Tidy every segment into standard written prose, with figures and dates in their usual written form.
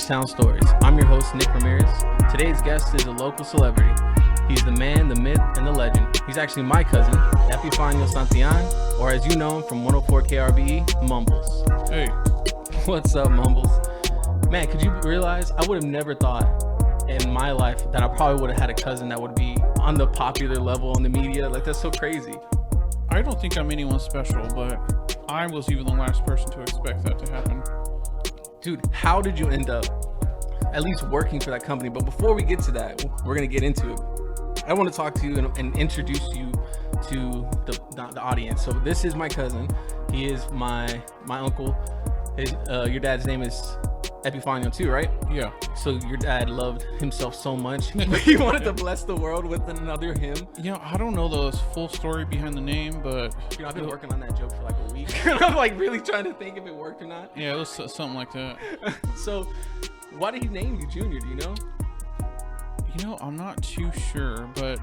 H-Town Stories. I'm your host, Nick Ramirez. Today's guest is a local celebrity. He's the man, the myth, and the legend. He's actually my cousin, EJ Santillan, or as you know him from 104 KRBE, Mumbles. Hey. What's up, Mumbles? Man, could you realize I would have never thought in my life that I probably would have had a cousin that would be on the popular level on the media? Like, that's so crazy. I don't think I'm anyone special, but I was even the last person to expect that to happen. Dude, how did you end up at least working for that company? But before we get to that, we're going to get into it. I want to talk to you and introduce you to the audience. So this is my cousin. He is my uncle. Your dad's name is EJ too, right? Yeah. So your dad loved himself so much. He wanted to bless the world with another him. Yeah, I don't know the full story behind the name, but... You know, I've been working on that joke for like a week. I'm like really trying to think if it worked or not. Yeah, it was something like that. So why did he name you Junior, do you know? You know, I'm not too sure, but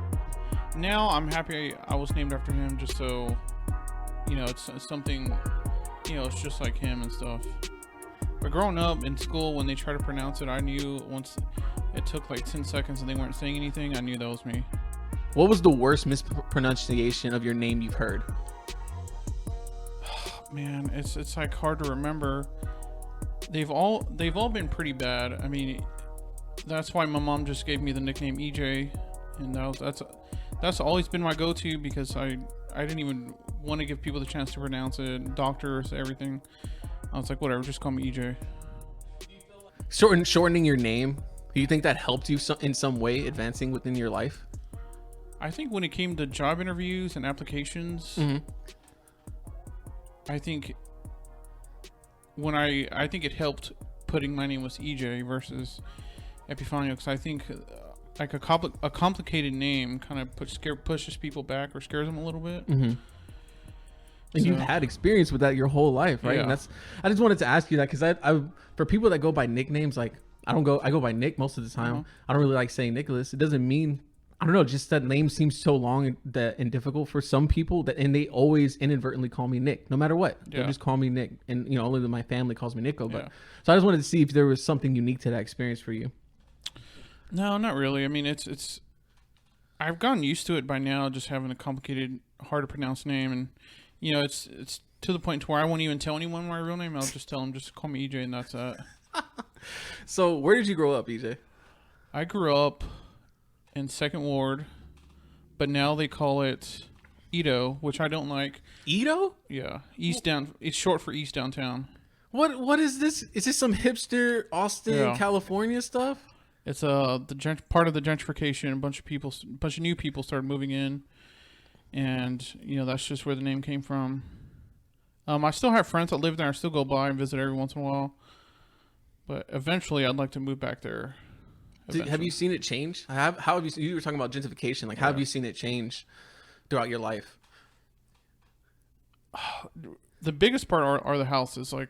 now I'm happy I was named after him just so, you know, it's something, you know, it's just like him and stuff. But growing up in school, when they try to pronounce it, I knew once it took like 10 seconds and they weren't saying anything, I knew that was me. What was the worst mispronunciation of your name you've heard? Man, it's like hard to remember. They've all been pretty bad. I mean, that's why my mom just gave me the nickname EJ, and that's always been my go-to because I didn't even want to give people the chance to pronounce it. Doctors, everything. I was like, whatever, just call me EJ. Shortening your name, do you think that helped you in some way advancing within your life? I think when it came to job interviews and applications, I think it helped putting my name was EJ versus EJ, because I think like a complicated name kind of pushes people back or scares them a little bit. And you've had experience with that your whole life, right? Yeah. And I just wanted to ask you that because I for people that go by nicknames, like I go by Nick most of the time. I don't really like saying Nicholas. It doesn't mean, I don't know, just that name seems so long and difficult for some people and they always inadvertently call me Nick, no matter what. They just call me Nick, and you know, only my family calls me Nico. But so I just wanted to see if there was something unique to that experience for you. No, not really. I mean, it's I've gotten used to it by now, just having a complicated, hard to pronounce name, and you know, it's to the point to where I won't even tell anyone my real name. I'll just tell them, just call me EJ, and that's that. So where did you grow up, EJ? I grew up in 2nd Ward, but now they call it Edo, which I don't like. Edo? Yeah, East Down. It's short for East Downtown. What is this? Is this some hipster Austin, California stuff? It's part of the gentrification. A bunch of new people started moving in, and you know, that's just where the name came from. I still have friends that live there. I still go by and visit every once in a while, but eventually I'd like to move back there. Have you seen it change? How have you? You were talking about gentrification. Like, how have you seen it change throughout your life? The biggest part are the houses. Like,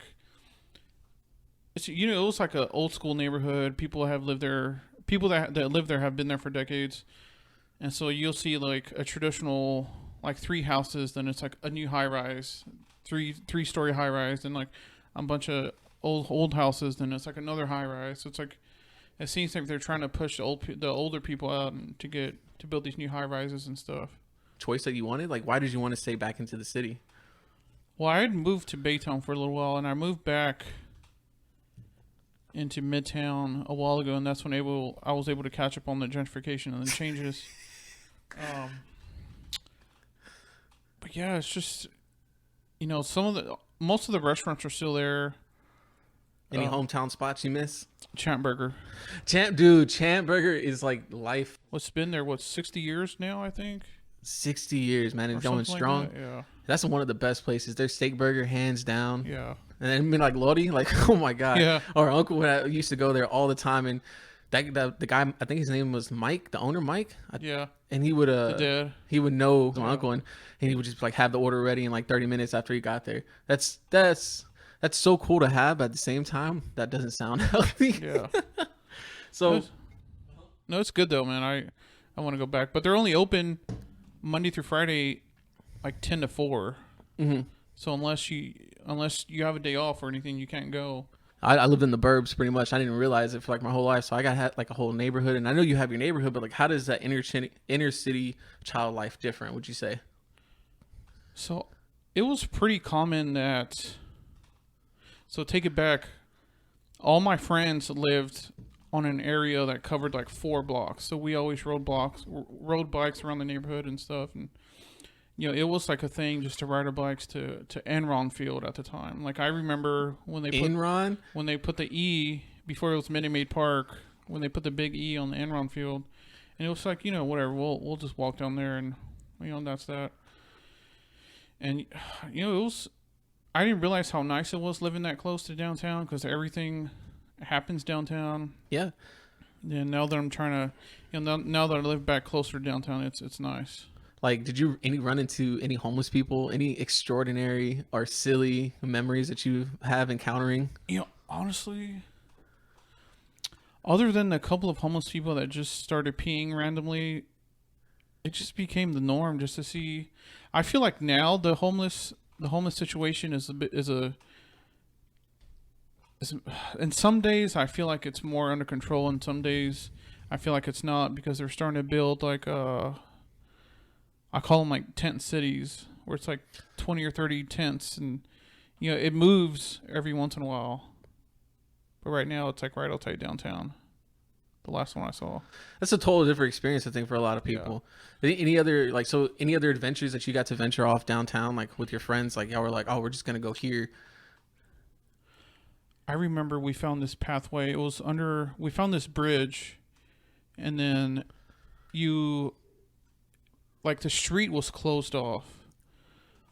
it's, you know, it was like an old school neighborhood. People have lived there. People that live there have been there for decades, and so you'll see like a traditional like 3 houses. Then it's like a new high rise, three-story high rise, and like a bunch of old houses. Then it's like another high rise. So it's like, it seems like they're trying to push the older people out and to build these new high rises and stuff. Choice that you wanted? Like, why did you want to stay back into the city? Well, I had moved to Baytown for a little while, and I moved back into Midtown a while ago, and that's when I was able to catch up on the gentrification and the changes. But yeah, it's just, you know, most of the restaurants are still there. Any hometown spots you miss? Champ Burger. Champ Burger is like life. What's been there? 60 years now, I think? 60 years, man. It's going strong. Like that. Yeah. That's one of the best places. Their steak burger, hands down. Yeah. And then, I mean, like Lodi, like, oh my God. Yeah. Our uncle used to go there all the time. And the guy, I think his name was Mike, the owner, Mike. Yeah. And he would know my uncle, and he would just like have the order ready in like 30 minutes after he got there. That's so cool to have, but at the same time, that doesn't sound healthy. Yeah. So no, it's good though, man. I want to go back, but they're only open Monday through Friday, like 10 to 4. So unless you have a day off or anything, you can't go. I lived in the burbs pretty much. I didn't realize it for like my whole life. So I got had like a whole neighborhood, and I know you have your neighborhood, but like, how does that inner city child life different? Would you say? So it was pretty common that. So take it back. All my friends lived on an area that covered like 4 blocks. So we always rode bikes around the neighborhood and stuff. And, it was like a thing just to ride our bikes to Enron Field at the time. Like I remember when they put the E, before it was Minute Maid Park, when they put the big E on the Enron Field. And it was like, whatever, we'll just walk down there and, that's that. And, it was, I didn't realize how nice it was living that close to downtown because everything happens downtown. Yeah. And now that I'm trying to, now that I live back closer to downtown, it's nice. Like, did you run into any homeless people? Any extraordinary or silly memories that you have encountering? Honestly, other than a couple of homeless people that just started peeing randomly, it just became the norm just to see. I feel like now the homeless situation is and some days I feel like it's more under control, and some days I feel like it's not, because they're starting to build like I call them like tent cities, where it's like 20 or 30 tents, and it moves every once in a while. But right now it's like right outside downtown. The last one I saw. That's a total different experience, I think, for a lot of people. Yeah. Any other adventures that you got to venture off downtown, like with your friends? Like y'all were like, oh, we're just gonna go here. I remember we found this pathway. We found this bridge, and then the street was closed off,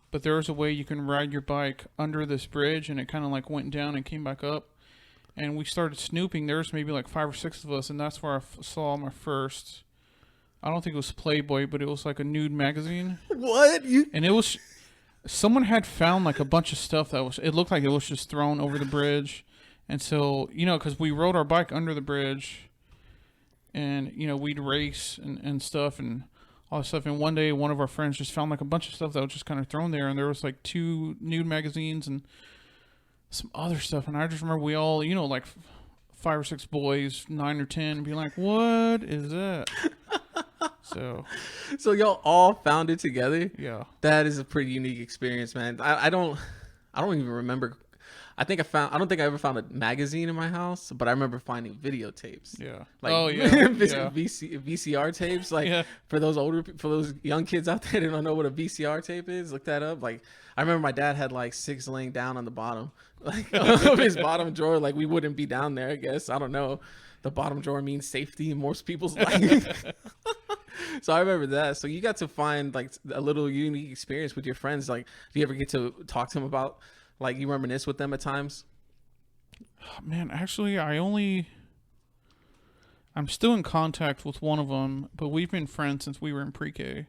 but there was a way you can ride your bike under this bridge, and it kind of like went down and came back up. And we started snooping. There's maybe like 5 or 6 of us, and that's where I saw my first. I don't think it was Playboy, but it was like a nude magazine. What? And it was. Someone had found like a bunch of stuff it looked like it was just thrown over the bridge, and so because we rode our bike under the bridge, and we'd race and stuff and all this stuff. And one day, one of our friends just found like a bunch of stuff that was just kind of thrown there, and there was like 2 nude magazines and some other stuff. And I just remember we all, like 5 or 6 boys, 9 or 10, be like, "What is that?" So y'all all found it together. Yeah, that is a pretty unique experience, man. I don't even remember. I don't think I ever found a magazine in my house, but I remember finding videotapes. Yeah. Like, VCR tapes. Like for those young kids out there that don't know what a VCR tape is, look that up. Like I remember my dad had like 6 laying down on the bottom, like of his bottom drawer. Like we wouldn't be down there, I guess. I don't know. The bottom drawer means safety in most people's life. So I remember that. So you got to find like a little unique experience with your friends. Like, do you ever get to talk to them about, like, you reminisce with them at times? Man, actually, I'm still in contact with one of them, but we've been friends since we were in pre-K.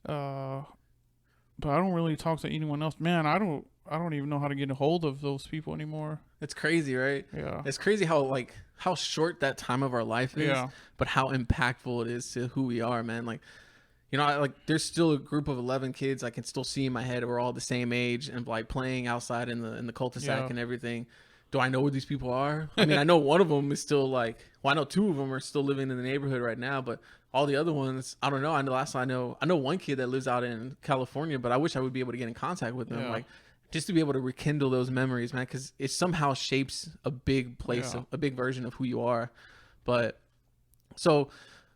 But I don't really talk to anyone else. Man, I don't even know how to get a hold of those people anymore. It's crazy, right? Yeah. It's crazy how short that time of our life is, but how impactful it is to who we are, man. Like, there's still a group of 11 kids I can still see in my head. We're all the same age and like playing outside in the cul-de-sac and everything. Do I know where these people are? I mean, I know one of them is still I know 2 of them are still living in the neighborhood right now, but all the other ones, I don't know. I know one kid that lives out in California, but I wish I would be able to get in contact with them. Yeah. Like, just to be able to rekindle those memories, man, because it somehow shapes a big place, a big version of who you are. But so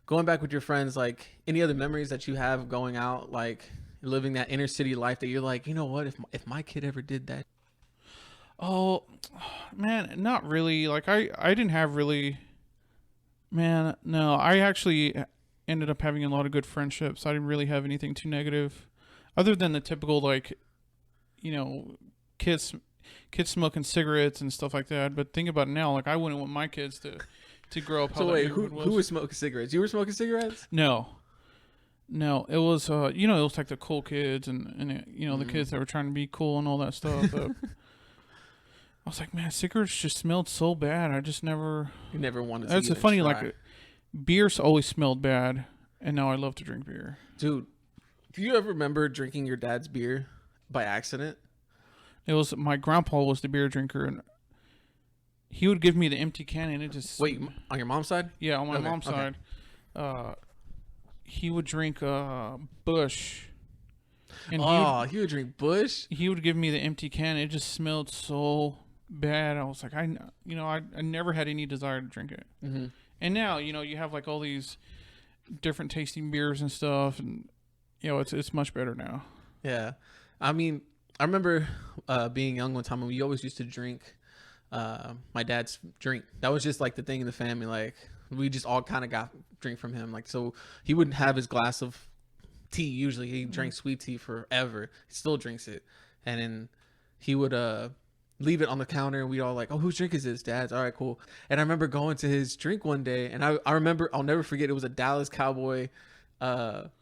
going back with your friends, like any other memories that you have going out, like living that inner city life that you're like, you know what, if my kid ever did that. Oh, man, not really. Like I didn't have really, man, no, I actually ended up having a lot of good friendships. I didn't really have anything too negative other than the typical, like, kids smoking cigarettes and stuff like that. But think about it now, like I wouldn't want my kids to grow up. So wait, who was smoking cigarettes? You were smoking cigarettes? No, it was it was like the cool kids and the kids that were trying to be cool and all that stuff. I was like, man, cigarettes just smelled so bad. I just never. You never wanted to. That's funny. Like, beer's always smelled bad, and now I love to drink beer. Dude, do you ever remember drinking your dad's beer by accident? It was my grandpa was the beer drinker, and he would give me the empty can, and it just Wait, on your mom's side? yeah, on my Okay, mom's okay. side. He would drink Bush, and He would drink Bush. he would give me the empty can. It just smelled so bad. I was like, I never had any desire to drink it. Mm-hmm. And now, you have like all these different tasting beers and stuff, and it's much better now. Yeah, I mean, I remember being young one time, and we always used to drink my dad's drink. That was just like the thing in the family. Like we just all kind of got drink from him. Like so, he wouldn't have his glass of tea. Usually, he drank sweet tea forever. He still drinks it, and then he would leave it on the counter, and we all like, oh, whose drink is this? Dad's. All right, cool. And I remember going to his drink one day, and I remember, I'll never forget, it was a Dallas Cowboy cup,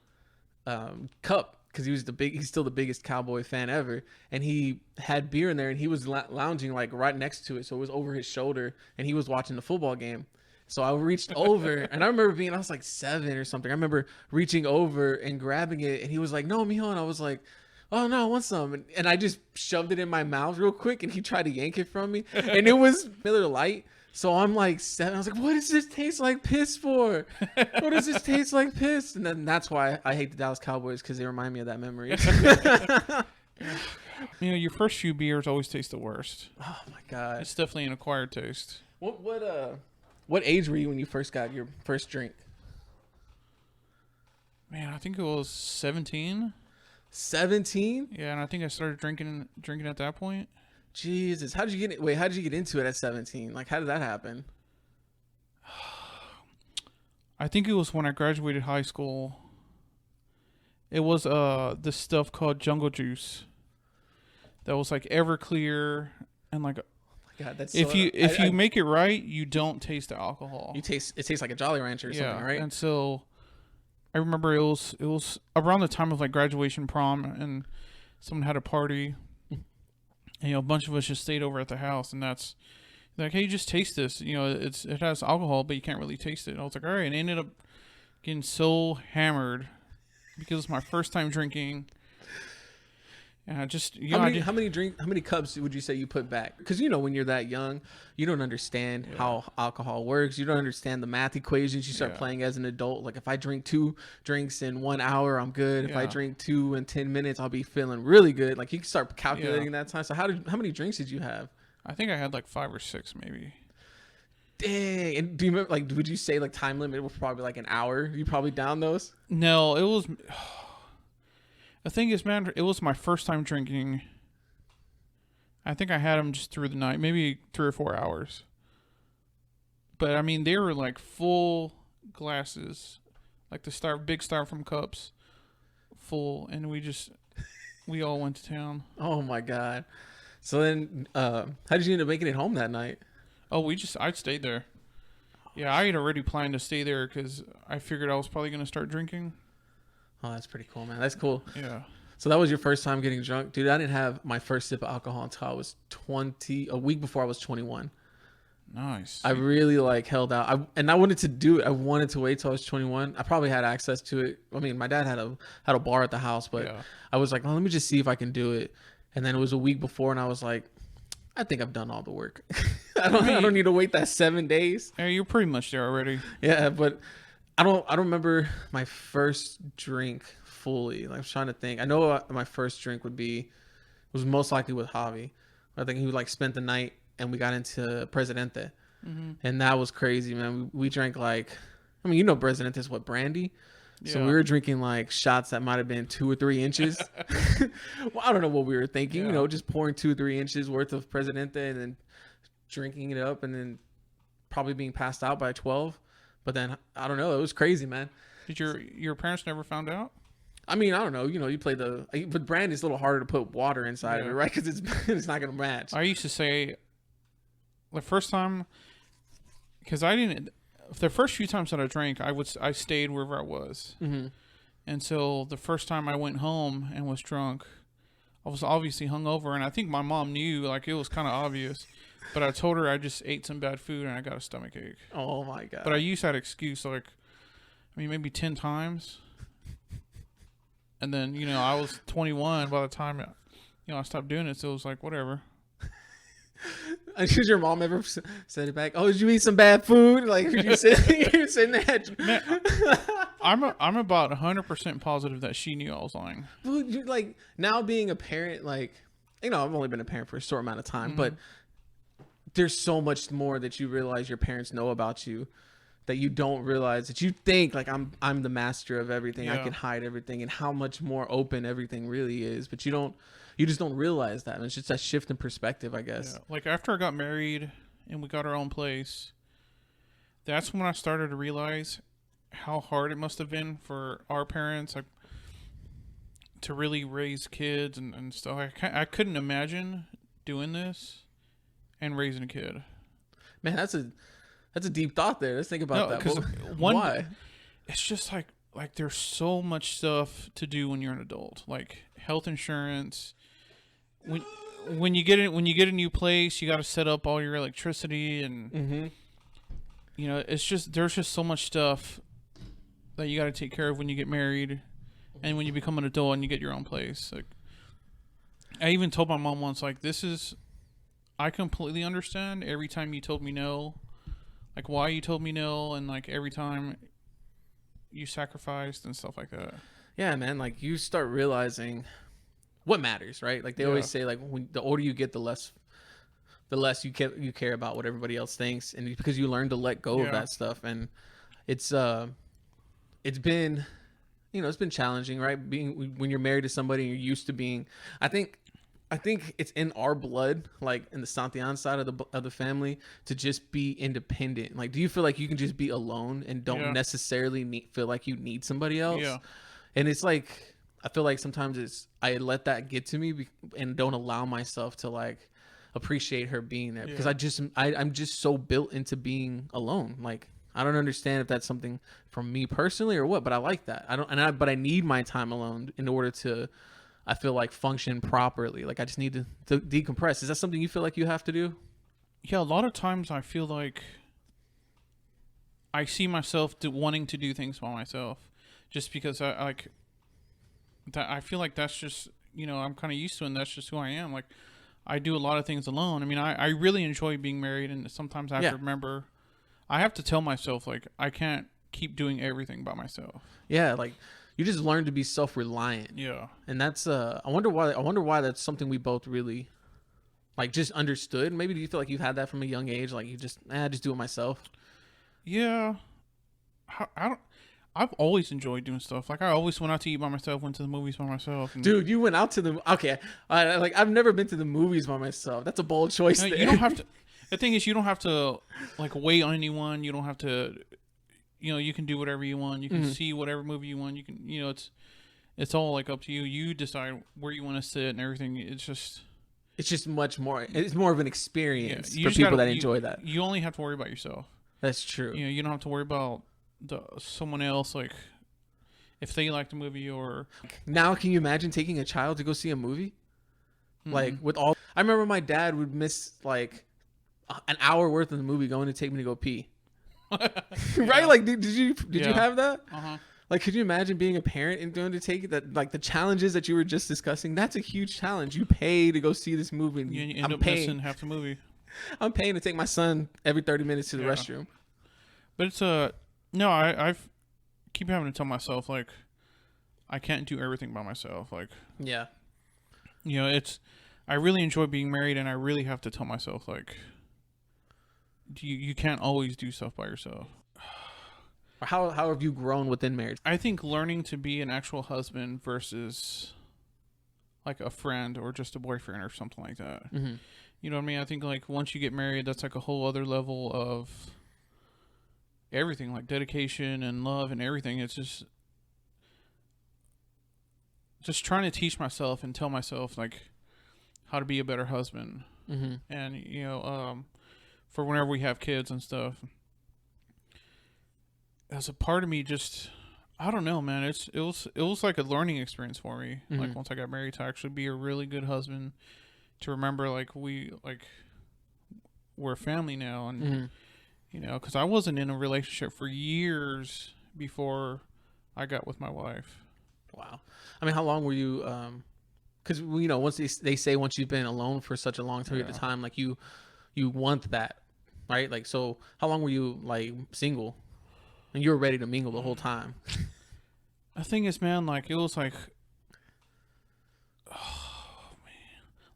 because he's still the biggest Cowboy fan ever, and he had beer in there, and he was lounging like right next to it, so it was over his shoulder, and he was watching the football game. So I reached over, and I remember I was like 7 or something. I remember reaching over and grabbing it, and he was like, no, mijo. And I was like, oh no, I want some. And I just shoved it in my mouth real quick, and he tried to yank it from me, and it was Miller Lite. So I'm like 7. I was like, what does this taste like piss for? What does this taste like piss? And then that's why I hate the Dallas Cowboys, because they remind me of that memory. Your first few beers always taste the worst. Oh my god. It's definitely an acquired taste. What age were you when you first got your first drink? Man, I think it was 17. 17? Yeah, and I think I started drinking at that point. Jesus, how did you get into it at 17? Like, how did that happen? I think it was when I graduated high school. It was this stuff called Jungle Juice. That was like Everclear, and like God, that's if you make it right, you don't taste the alcohol. it tastes like a Jolly Rancher or something, right? And so I remember it was around the time of like graduation prom, and someone had a party, and a bunch of us just stayed over at the house, and that's like, hey, just taste this. It has alcohol, but you can't really taste it. And I was like, all right, and I ended up getting so hammered because it's my first time drinking. And I just how many cups would you say you put back? Because when you're that young, you don't understand how alcohol works. You don't understand the math equations. You start playing as an adult. Like, if I drink 2 drinks in 1 hour, I'm good. If I drink 2 in 10 minutes, I'll be feeling really good. Like, you can start calculating that time. So how many drinks did you have? I think I had like 5 or 6 maybe. Dang. And do you remember, like, would you say like time limit was probably like an hour? You probably down those? No, it was. The thing is, man, it was my first time drinking. I think I had them just through the night, maybe 3 or 4 hours. But I mean, they were like full glasses, like the big styrofoam cups, full, and we all went to town. Oh my god! So then, how did you end up making it home that night? Oh, I stayed there. Yeah, I had already planned to stay there because I figured I was probably going to start drinking. Oh, that's pretty cool, man. That's cool. Yeah. So that was your first time getting drunk? Dude, I didn't have my first sip of alcohol until I was 20, a week before I was 21. Nice. I really held out. I wanted to do it. I wanted to wait till I was 21. I probably had access to it. I mean, my dad had a bar at the house, but I was like, oh, let me just see if I can do it. And then it was a week before, and I was like, I think I've done all the work. I don't need to wait that 7 days. Yeah, you're pretty much there already. Yeah, but I don't remember my first drink fully. Like, I'm trying to think. I know my first drink was most likely with Javi. I think he would spent the night, and we got into Presidente, and that was crazy, man. We drank Presidente is what, brandy. Yeah. So we were drinking shots that might have been 2 or 3 inches. Well, I don't know what we were thinking. Just pouring 2 or 3 inches worth of Presidente and then drinking it up, and then probably being passed out by 12. But then I don't know. It was crazy, man. Did your parents never found out? I mean, I don't know. You play but brandy is a little harder to put water inside of it, right? Because it's not gonna match. I used to say the first time, because the first few times that I drank, I stayed wherever I was, and so the first time I went home and was drunk, I was obviously hungover, and I think my mom knew, it was kind of obvious. But I told her I just ate some bad food and I got a stomachache. Oh my god! But I used that excuse maybe 10 times. And then I was 21 by the time I stopped doing it, so it was like whatever. Did your mom ever send it back? Oh, did you eat some bad food? Like, you sitting there? Man, I'm about 100% positive that she knew I was lying. Well, like, now being a parent, like, you know, I've only been a parent for a short amount of time, but there's so much more that you realize your parents know about you that you don't realize, that you think like I'm the master of everything. I can hide everything, and how much more open everything really is. But you just don't realize that. And it's just that shift in perspective, I guess. Yeah. Like after I got married and we got our own place, that's when I started to realize how hard it must have been for our parents, like, to really raise kids and stuff. I couldn't imagine doing this and raising a kid. Man, that's a deep thought there. Let's think about that. Because why? It's just like there's so much stuff to do when you're an adult, like health insurance. When you get a new place, you got to set up all your electricity and you know, there's just so much stuff that you got to take care of when you get married, and when you become an adult and you get your own place. Like, I even told my mom once, like, I completely understand every time you told me no, like why you told me no, and like every time you sacrificed and stuff like that. Yeah, man. Like, you start realizing what matters, right? Like they always say, like, when the older you get, the less you care about what everybody else thinks, and because you learn to let go of that stuff. And it's been, you know, it's been challenging, right? When you're married to somebody and you're used to being, I think it's in our blood, like in the Santillan side of the family, to just be independent. Like, do you feel like you can just be alone and don't necessarily feel like you need somebody else? Yeah. And it's like, I feel like sometimes I let that get to me and don't allow myself to like appreciate her being there, because I'm just so built into being alone. Like, I don't understand if that's something from me personally or what, but I like that. But I need my time alone in order to, I feel like, function properly. Like, I just need to decompress. Is that something you feel like you have to do? Yeah, a lot of times I feel like I see myself wanting to do things by myself, just because I feel like that's just, you know, I'm kind of used to it, and that's just who I am. Like, I do a lot of things alone. I mean, I really enjoy being married, and sometimes I have to remember, I have to tell myself, like, I can't keep doing everything by myself. Yeah, like, you just learn to be self-reliant. Yeah. And that's I wonder why that's something we both really like just understood. Maybe do you feel like you've had that from a young age, like you just just do it myself? Yeah. I've always enjoyed doing stuff. Like, I always went out to eat by myself, went to the movies by myself. And dude, you went out to the like, I've never been to the movies by myself. That's a bold choice. You don't have to. The thing is, you don't have to like wait on anyone. You don't have to. You know, you can do whatever you want. You can see whatever movie you want. You can, you know, it's all like up to you. You decide where you want to sit and everything. It's just much more. It's more of an experience for people that enjoy that. You only have to worry about yourself. That's true. You know, you don't have to worry about someone else, like if they like the movie or. Now, can you imagine taking a child to go see a movie? Like, with all, I remember my dad would miss like an hour worth of the movie going to take me to go pee. Right? Like, did you have that? Like, could you imagine being a parent and going to take that, like the challenges that you were just discussing? That's a huge challenge. You pay to go see this movie, and you end up missing half the movie. I'm paying to take my son every 30 minutes to the restroom. But it's no, I keep having to tell myself, like, I can't do everything by myself. Like, you know, I really enjoy being married, and I really have to tell myself, like, you can't always do stuff by yourself. How have you grown within marriage? I think learning to be an actual husband versus like a friend or just a boyfriend or something like that. You know what I mean? I think like once you get married, that's like a whole other level of everything, like dedication and love and everything. It's just trying to teach myself and tell myself like how to be a better husband. And you know, for whenever we have kids and stuff, as a part of me, just, I don't know, man. It was like a learning experience for me. Like, once I got married, to actually be a really good husband, to remember like we're a family now, and you know, because I wasn't in a relationship for years before I got with my wife. Wow. I mean, how long were you because once they say once you've been alone for such a long period of time, like you want that, right? Like, so how long were you like single, and you were ready to mingle the whole time? The thing is, man, like it was like,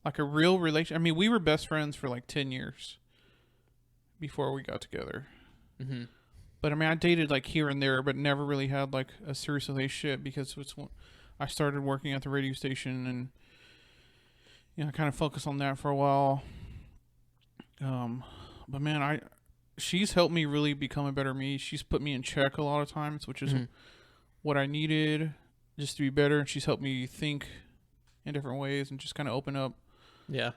like a real relation. I mean, we were best friends for like 10 years before we got together. Mm-hmm. But I mean, I dated like here and there, but never really had like a serious relationship because it's when I started working at the radio station, and I kind of focused on that for a while. But man, she's helped me really become a better me. She's put me in check a lot of times, which is what I needed just to be better. And she's helped me think in different ways and just kind of open up. Yeah.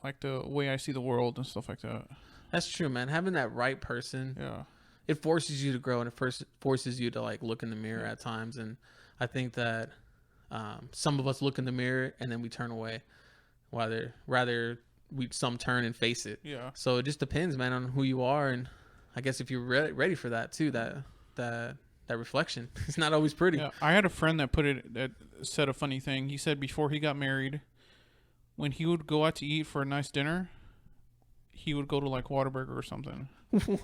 Like the way I see the world and stuff like that. That's true, man. Having that right person. Yeah. It forces you to grow, and it forces you to like look in the mirror at times. And I think that some of us look in the mirror and then we turn away, rather some turn and face it. Yeah. So it just depends, man, on who you are, and I guess if you're ready for that too, that reflection. It's not always pretty. Yeah. I had a friend that said a funny thing. He said before he got married, when he would go out to eat for a nice dinner, he would go to like Whataburger or something.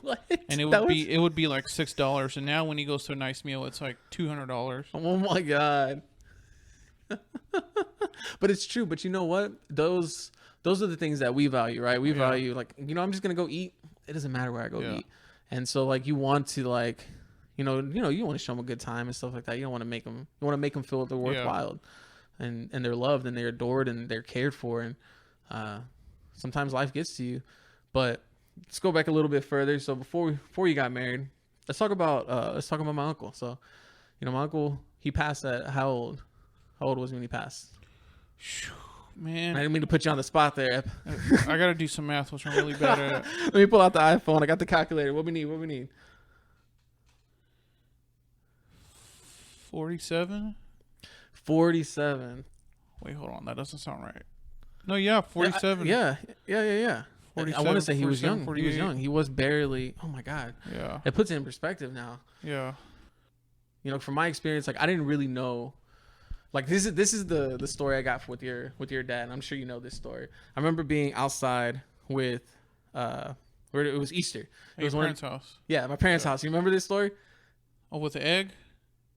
What? And it would be like $6, and now when he goes to a nice meal, it's like $200. Oh my god! But it's true. But you know what? Those are the things that we value, right? We value like I'm just gonna go eat. It doesn't matter where I go eat. And so like you want to like you want to show them a good time and stuff like that. You don't want to make them. You want to make them feel they're worthwhile, and they're loved and they're adored and they're cared for. And sometimes life gets to you, but let's go back a little bit further. So before you got married, let's talk about my uncle. So, my uncle, he passed at how old? How old was he when he passed? Man, I didn't mean to put you on the spot there. I gotta do some math, which I'm really bad at. Let me pull out the iPhone. I got the calculator. What we need? 47. 47. Wait, hold on. That doesn't sound right. No, yeah, 47. Yeah. 47, I want to say he was young. 48. He was young. He was barely. Oh my god. Yeah. It puts it in perspective now. Yeah. From my experience, like I didn't really know. Like this is the story I got with your dad. And I'm sure you know this story. I remember being outside with where it was Easter. It was your parents' house. Yeah, my parents' house. You remember this story? Oh, with the egg?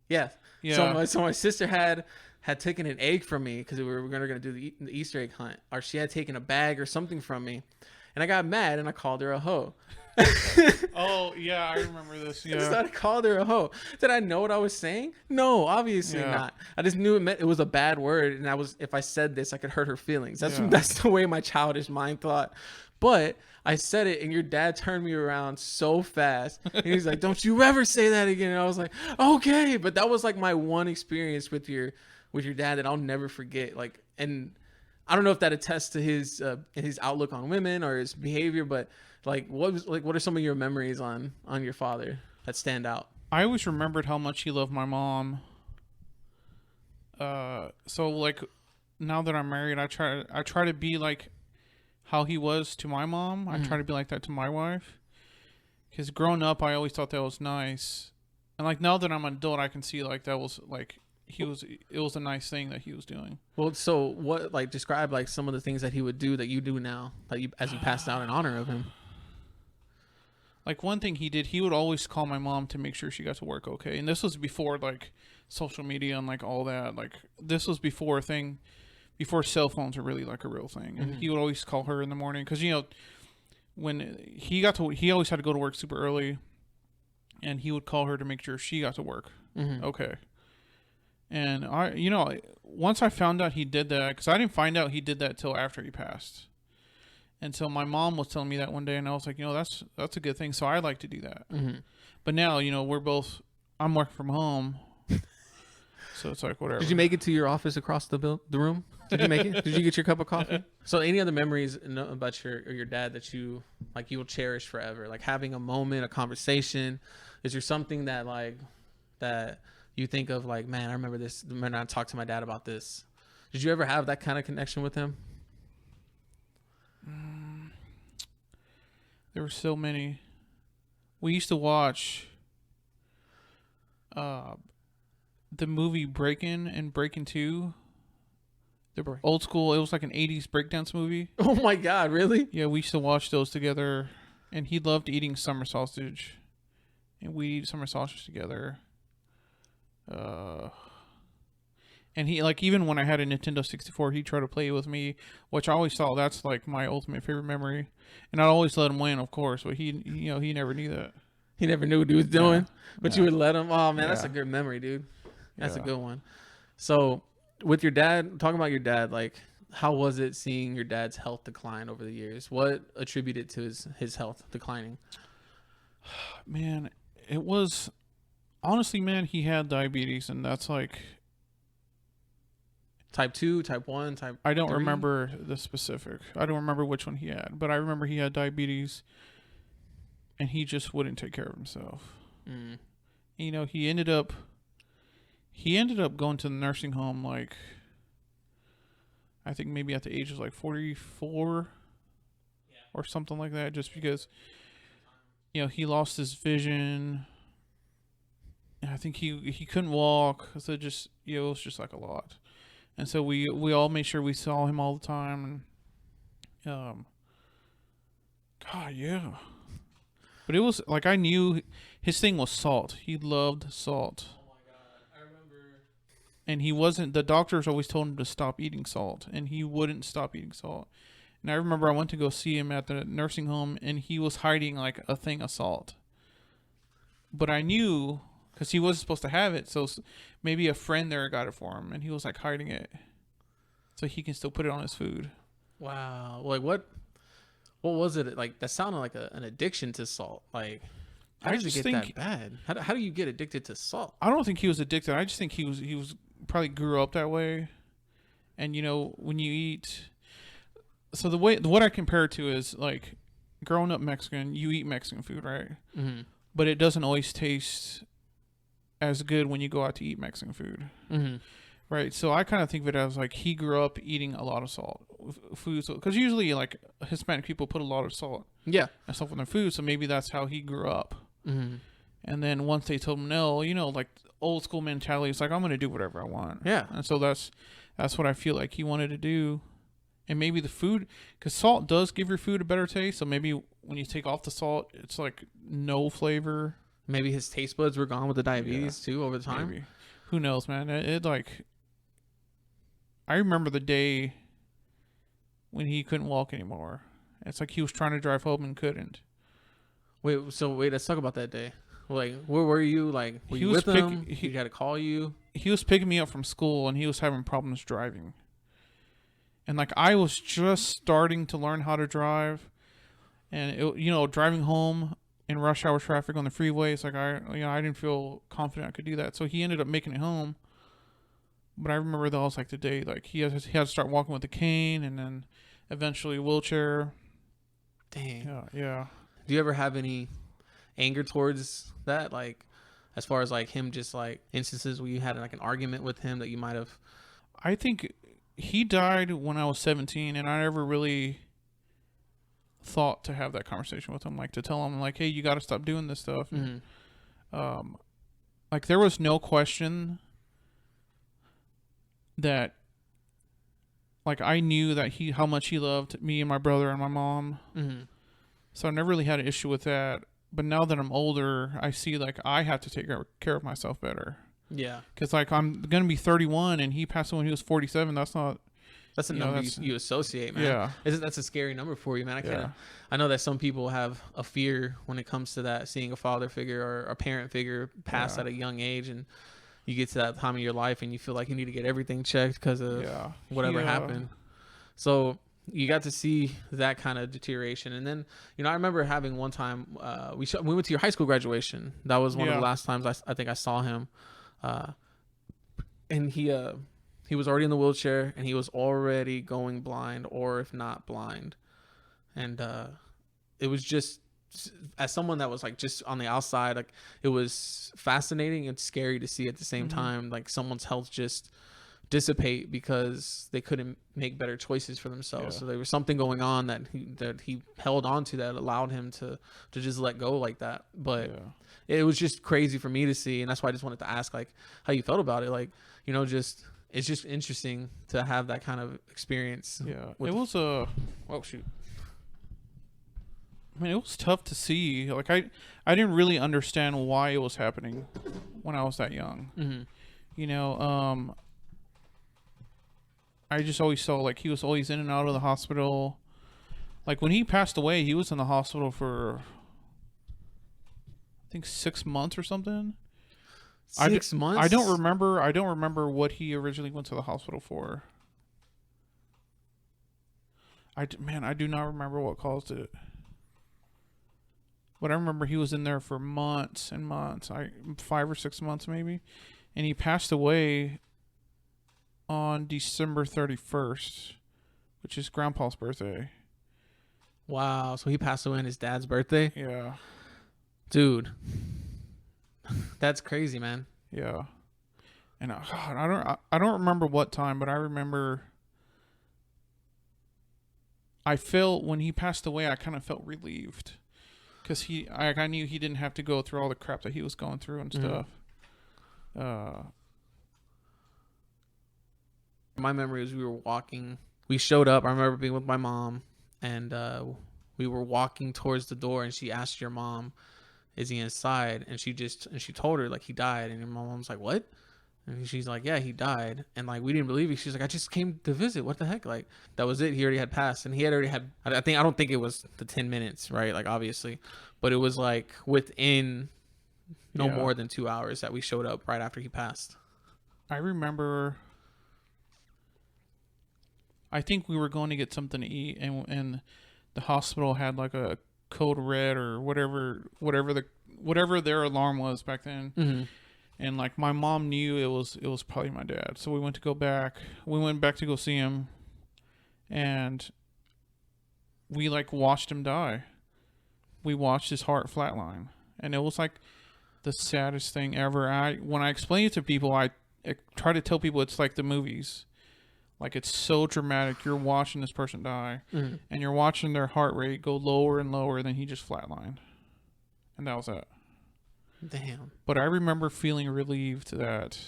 Yeah. Yeah. So my sister had taken an egg from me because we were gonna do the Easter egg hunt, or she had taken a bag or something from me, and I got mad and I called her a hoe. Oh yeah, I remember this. Yeah. I called her a hoe. Did I know what I was saying? No, obviously not. I just knew it was a bad word, and if I said this, I could hurt her feelings. That's the way my childish mind thought. But I said it, and your dad turned me around so fast. And he's like, "Don't you ever say that again." And I was like, "Okay." But that was like my one experience with your dad that I'll never forget. Like, and I don't know if that attests to his outlook on women or his behavior, but like, what are some of your memories on your father that stand out? I always remembered how much he loved my mom. So like, now that I'm married, I try to be like how he was to my mom. I try to be like that to my wife. Because growing up, I always thought that was nice, and like now that I'm an adult, I can see like that was like it was a nice thing that he was doing. Well, so what, like, describe like some of the things that he would do that you do now, that you as you pass down in honor of him. Like one thing he did, he would always call my mom to make sure she got to work okay. And this was before like social media and like all that. Like this was before cell phones were really like a real thing. And he would always call her in the morning because when he always had to go to work super early, and he would call her to make sure she got to work okay. And once I found out he did that, because I didn't find out he did that till after he passed. And so my mom was telling me that one day, and I was like, that's a good thing. So I like to do that. But now, I'm working from home. So it's like, whatever. Did you make it to your office across the room? Did you make it? Did you get your cup of coffee? So any other memories about your dad that you will cherish forever? Like having a moment, a conversation. Is there something that you think of like, man, I remember this. When I talked to my dad about this. Did you ever have that kind of connection with him? There were so many. We used to watch the movie Breakin' and Breakin' 2. The old school. It was like an 80s breakdance movie. Oh my God, really? Yeah, we used to watch those together, and he loved eating summer sausage, and we eat summer sausage together. And he, like, even when I had a Nintendo 64, he tried to play with me, which I always thought that's like my ultimate favorite memory. And I always let him win, of course, but he never knew that. He never knew what he was doing, but Yeah. you would let him. Oh man, Yeah. that's a good memory, dude. That's a Yeah. good one. So, with your dad, talking about your dad, like, how was it seeing your dad's health decline over the years? What attributed to his health declining? Man, it was honestly, man, he had diabetes, and that's like Type 2, type 1, type I don't 3? remember the specific. I don't remember which one he had, but I remember he had diabetes, and he just wouldn't take care of himself. You know, he ended up going to the nursing home, like, I think maybe at the age of like 44 or something like that, just because, you know, he lost his vision. And I think he couldn't walk, so just, you know, it was just like a lot. And so we all made sure we saw him all the time, and God, yeah. But it was like, I knew his thing was salt. He loved salt. Oh my God, I remember. And he wasn't, the doctors always told him to stop eating salt, and he wouldn't stop eating salt. And I remember I went to go see him at the nursing home, and he was hiding like a thing of salt. But I knew, because he wasn't supposed to have it, so maybe a friend there got it for him, and he was like hiding it so he can still put it on his food. Wow. Like, what was it? Like, that sounded like an addiction to salt. Like, how does it get that bad? How do you get addicted to salt? I don't think he was addicted. I just think he was probably grew up that way. And, you know, when you eat, so what I compare it to is like growing up Mexican, you eat Mexican food, right? Mm-hmm. But it doesn't always taste as good when you go out to eat Mexican food. Mm-hmm. Right. So I kind of think of it as like he grew up eating a lot of salt food. Because usually like Hispanic people put a lot of salt and stuff in their food. So maybe that's how he grew up. Mm-hmm. And then once they told him no, you know, like old school mentality, it's like, I'm going to do whatever I want. Yeah. And so that's what I feel like he wanted to do. And maybe the food, because salt does give your food a better taste. So maybe when you take off the salt, it's like no flavor. Maybe his taste buds were gone with the diabetes too over time. Maybe. Who knows, man? It like, I remember the day when he couldn't walk anymore. It's like he was trying to drive home and couldn't. Wait, let's talk about that day. Like, where were you? Like, were you with him? He had to call you? He was picking me up from school, and he was having problems driving. And, like, I was just starting to learn how to drive. And, you know, driving home in rush hour traffic on the freeway, it's like, I didn't feel confident I could do that. So he ended up making it home. But I remember that was, like, the day, like, he had to start walking with a cane, and then eventually a wheelchair. Dang. Yeah. Do you ever have any anger towards that? Like, as far as like him, just like instances where you had like an argument with him that you might have. I think he died when I was 17, and I never really thought to have that conversation with him, like to tell him like, hey, you got to stop doing this stuff. Mm-hmm. Like there was no question that, like, I knew that how much he loved me and my brother and my mom. Mm-hmm. So I never really had an issue with that. But now that I'm older, I see like I have to take care of myself better. Yeah. Because like I'm going to be 31 and he passed away when he was 47. That's a number you associate, man. Yeah. That's a scary number for you, man. I know that some people have a fear when it comes to that, seeing a father figure or a parent figure pass at a young age, and you get to that time of your life and you feel like you need to get everything checked because of whatever happened. So you got to see that kind of deterioration. And then, you know, I remember having one time, we went to your high school graduation. That was one of the last times I think I saw him. And he was already in the wheelchair, and he was already going blind, or if not blind. And it was just, as someone that was like just on the outside, like it was fascinating and scary to see at the same time, like someone's health just dissipate because they couldn't make better choices for themselves. So there was something going on that he held on to that allowed him to just let go like that. But it was just crazy for me to see, and that's why I just wanted to ask like how you felt about it. Like, you know, just it's just interesting to have that kind of experience. Yeah, with it was oh shoot. I mean, it was tough to see. Like I didn't really understand why it was happening when I was that young. Mm-hmm. You know, I just always saw like he was always in and out of the hospital. Like when he passed away, he was in the hospital for I think 6 months or something. 6 months. I don't remember what he originally went to the hospital for. I do not remember what caused it. But I remember he was in there for months and months. 5 or 6 months maybe, and he passed away on December 31st, which is Grandpa's birthday. Wow. So he passed away on his dad's birthday. Yeah. Dude. That's crazy, man. Yeah. And I don't remember what time, but I remember I felt when he passed away, I kind of felt relieved because I knew he didn't have to go through all the crap that he was going through and stuff. My memory is we were walking. We showed up. I remember being with my mom, and we were walking towards the door, and she asked your mom, "Is he inside?" And she told her like he died, and your mom was like, "What?" And she's like, "Yeah, he died." And like we didn't believe it. She's like, "I just came to visit. What the heck?" Like that was it. He already had passed, and he had already had. I don't think it was the 10 minutes, right? Like obviously, but it was like within no more than 2 hours that we showed up right after he passed. I remember. I think we were going to get something to eat, and the hospital had like a code red or whatever their alarm was back then. Mm-hmm. And like my mom knew it was probably my dad, so we went to go back. We went back to go see him, and we like watched him die. We watched his heart flatline, and it was like the saddest thing ever. When I explain it to people, I try to tell people it's like the movies. Like it's so dramatic. You're watching this person die, and you're watching their heart rate go lower and lower. Then he just flatlined, and that was it. Damn. But I remember feeling relieved that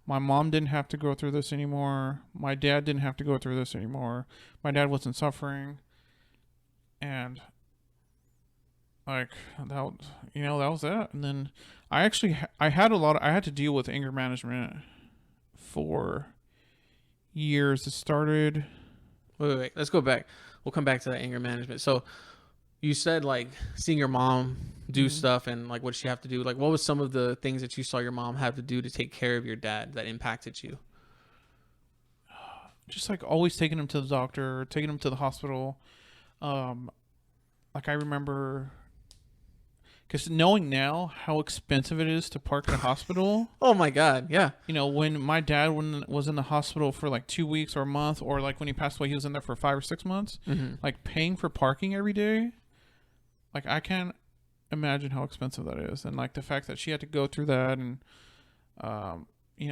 my mom didn't have to go through this anymore. My dad didn't have to go through this anymore. My dad wasn't suffering, and like that, that was it. And then I had to deal with anger management for years. It started. Wait. Let's go back. We'll come back to that anger management. So you said like seeing your mom do stuff and like what did she have to do? Like what was some of the things that you saw your mom have to do to take care of your dad that impacted you? Just like always taking him to the doctor, taking him to the hospital. Like I remember, because knowing now how expensive it is to park at a hospital. Oh my God, yeah. When my dad was in the hospital for like 2 weeks or a month, or like when he passed away, he was in there for 5 or 6 months. Like paying for parking every day, like I can't imagine how expensive that is. And like the fact that she had to go through that, and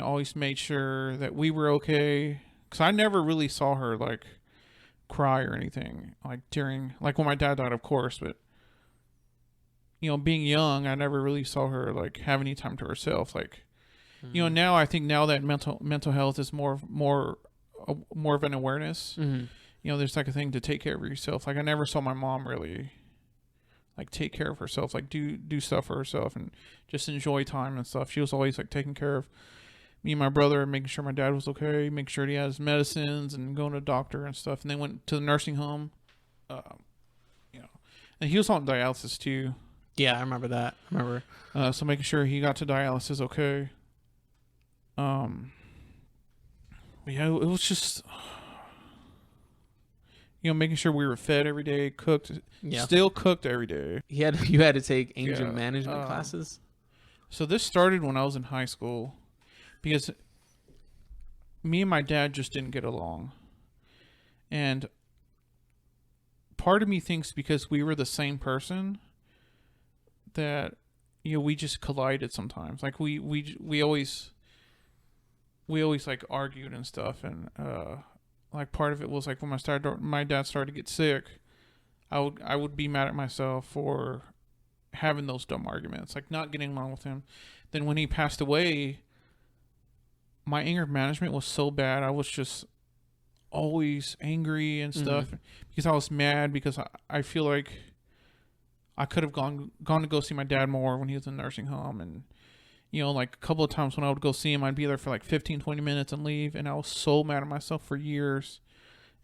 always made sure that we were okay. Because I never really saw her like cry or anything like during, like when my dad died, of course, but being young, I never really saw her like have any time to herself. Like, now I think now that mental health is more of an awareness. There's like a thing to take care of yourself. Like I never saw my mom really like take care of herself, like do stuff for herself and just enjoy time and stuff. She was always like taking care of me and my brother, making sure my dad was okay, making sure he has medicines and going to the doctor and stuff. And they went to the nursing home, and he was on dialysis too. Yeah, I remember that. So making sure he got to dialysis okay. Yeah, it was just, making sure we were fed every day, cooked, still cooked every day. You had to take anger management classes. So this started when I was in high school, because me and my dad just didn't get along, and part of me thinks because we were the same person that we just collided sometimes. Like we always like argued and stuff, and like part of it was like when my dad started to get sick, I would be mad at myself for having those dumb arguments, like not getting along with him. Then when he passed away, my anger management was so bad. I was just always angry and stuff because I was mad because I feel like I could have gone to go see my dad more when he was in the nursing home. And, you know, like a couple of times when I would go see him, I'd be there for like 15, 20 minutes and leave. And I was so mad at myself for years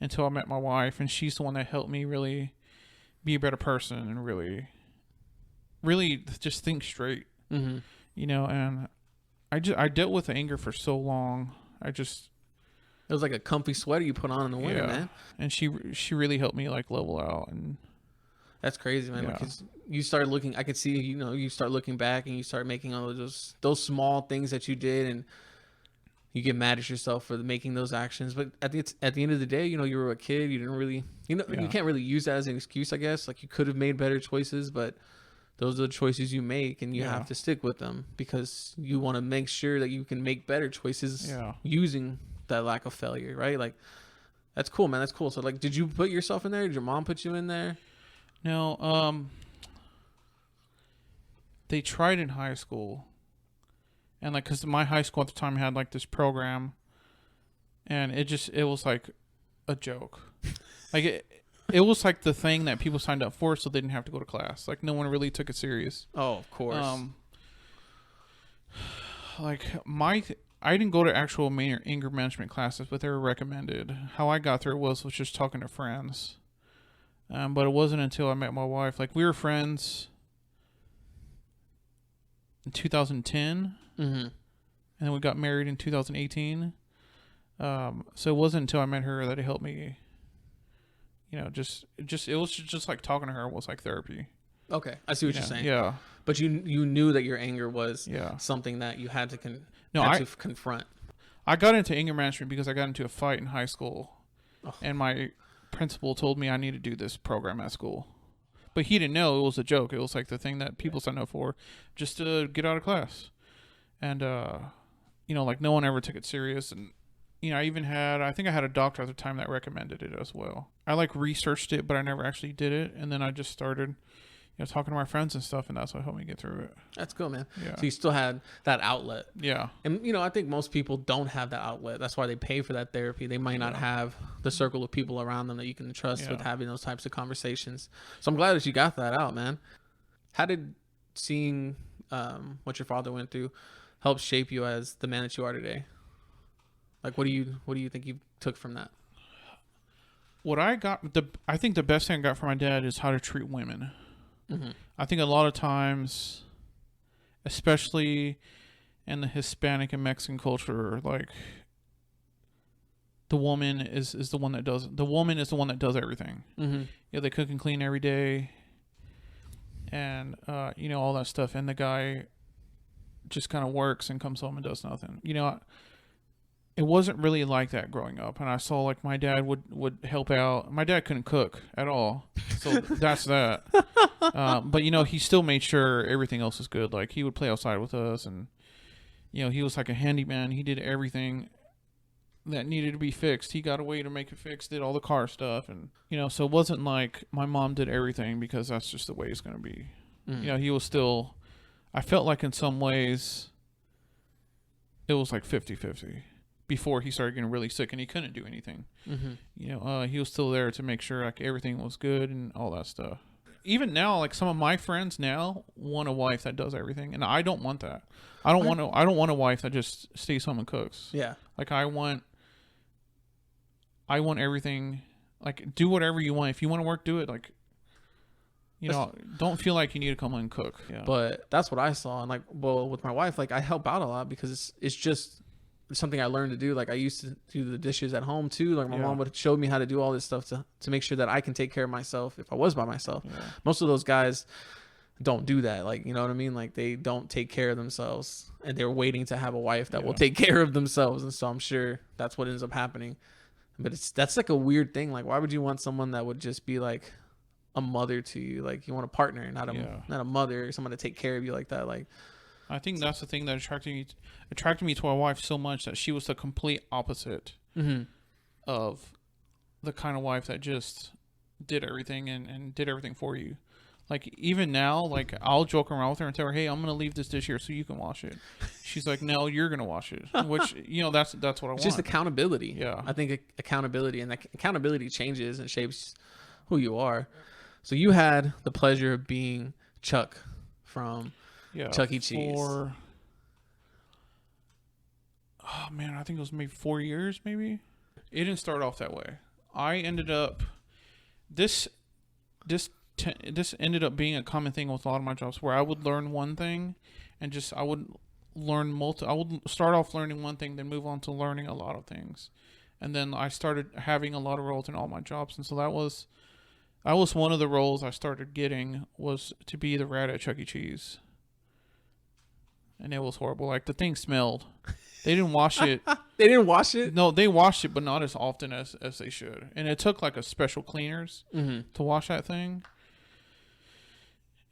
until I met my wife. And she's the one that helped me really be a better person and really just think straight, you know. And I dealt with anger for so long. It was like a comfy sweater you put on in the winter, man. And she really helped me like level out. And that's crazy, man. Because you start looking, I could see, you know, you start looking back and you start making all of those small things that you did, and you get mad at yourself for making those actions. But at the end of the day, you know, you were a kid. You didn't really, you know, you can't really use that as an excuse, I guess. Like, you could have made better choices, but those are the choices you make, and you have to stick with them because you want to make sure that you can make better choices using that lack of failure, right? Like, that's cool, man. That's cool. So, like, did you put yourself in there? Did your mom put you in there? No. They tried in high school, and like, cause my high school at the time had like this program, and it was like a joke. Like it was like the thing that people signed up for so they didn't have to go to class. Like, no one really took it serious. Oh, of course. Like I didn't go to actual anger management classes, but they were recommended. How I got through it was just talking to friends. But it wasn't until I met my wife. Like, we were friends in 2010, and then we got married in 2018. So it wasn't until I met her that it helped me. You know, it was just like talking to her was like therapy. Okay, I see what you're saying. Yeah, but you knew that your anger was something that you had to confront. I got into anger management because I got into a fight in high school, and my principal told me I need to do this program at school, but he didn't know it was a joke. It was like the thing that people signed up for just to get out of class, and you know, like, no one ever took it serious. And you know, I think I had a doctor at the time that recommended it as well. I like researched it, but I never actually did it. And then I just started, you know, talking to my friends and stuff, and that's what helped me get through it. That's cool, man. Yeah. So you still had that outlet. Yeah. And, you know, I think most people don't have that outlet. That's why they pay for that therapy. They might not have the circle of people around them that you can trust with having those types of conversations. So I'm glad that you got that out, man. How did seeing what your father went through help shape you as the man that you are today? Like, what do you think you took from that? What I think the best thing I got from my dad is how to treat women. I think a lot of times, especially in the Hispanic and Mexican culture, like, the woman is the one that does everything. Yeah, they cook and clean every day, and you know, all that stuff, and the guy just kind of works and comes home and does nothing. You know, it wasn't really like that growing up, and I saw like my dad would help out. My dad couldn't cook at all, so that's that. But you know, he still made sure everything else was good. Like, he would play outside with us, and you know, he was like a handyman. He did everything that needed to be fixed. He got a way to make it fixed. Did all the car stuff, and you know, so it wasn't like my mom did everything because that's just the way it's gonna be. You know, he was still. I felt like in some ways it was like 50-50. Before he started getting really sick and he couldn't do anything. You know, he was still there to make sure like everything was good and all that stuff. Even now, like, some of my friends now want a wife that does everything, and I don't want that. I don't want a wife that just stays home and cooks. Yeah. Like, I want everything. Like, do whatever you want. If you want to work, do it. Like, you know, don't feel like you need to come home and cook. Yeah. But that's what I saw, and like, well, with my wife, like, I help out a lot because it's just something I learned to do. Like, I used to do the dishes at home too. Like, my mom would show me how to do all this stuff to make sure that I can take care of myself if I was by myself. Most of those guys don't do that. Like, you know what I mean? Like, they don't take care of themselves, and they're waiting to have a wife that will take care of themselves. And so I'm sure that's what ends up happening. But that's like a weird thing. Like, why would you want someone that would just be like a mother to you? Like, you want a partner, not a mother, someone to take care of you like that. Like, I think that's the thing that attracted me to my wife so much, that she was the complete opposite of the kind of wife that just did everything and did everything for you. Like even now, like I'll joke around with her and tell her, "Hey, I'm gonna leave this dish here so you can wash it." She's like, "No, you're gonna wash it," which that's what I want. It's just accountability. Yeah. I think accountability, and that accountability changes and shapes who you are. So you had the pleasure of being Chuck from Chuck E. Cheese. Oh man, I think it was maybe 4 years. Maybe it didn't start off that way. I ended up this ended up being a common thing with a lot of my jobs, where I would learn one thing, and I would I would start off learning one thing, then move on to learning a lot of things, and then I started having a lot of roles in all my jobs, and so that was one of the roles I started getting, was to be the rat at Chuck E. Cheese, and it was horrible. Like the thing smelled. They didn't wash it. They didn't wash it? No, they washed it, but not as often as they should, and it took like a special cleaners to wash that thing.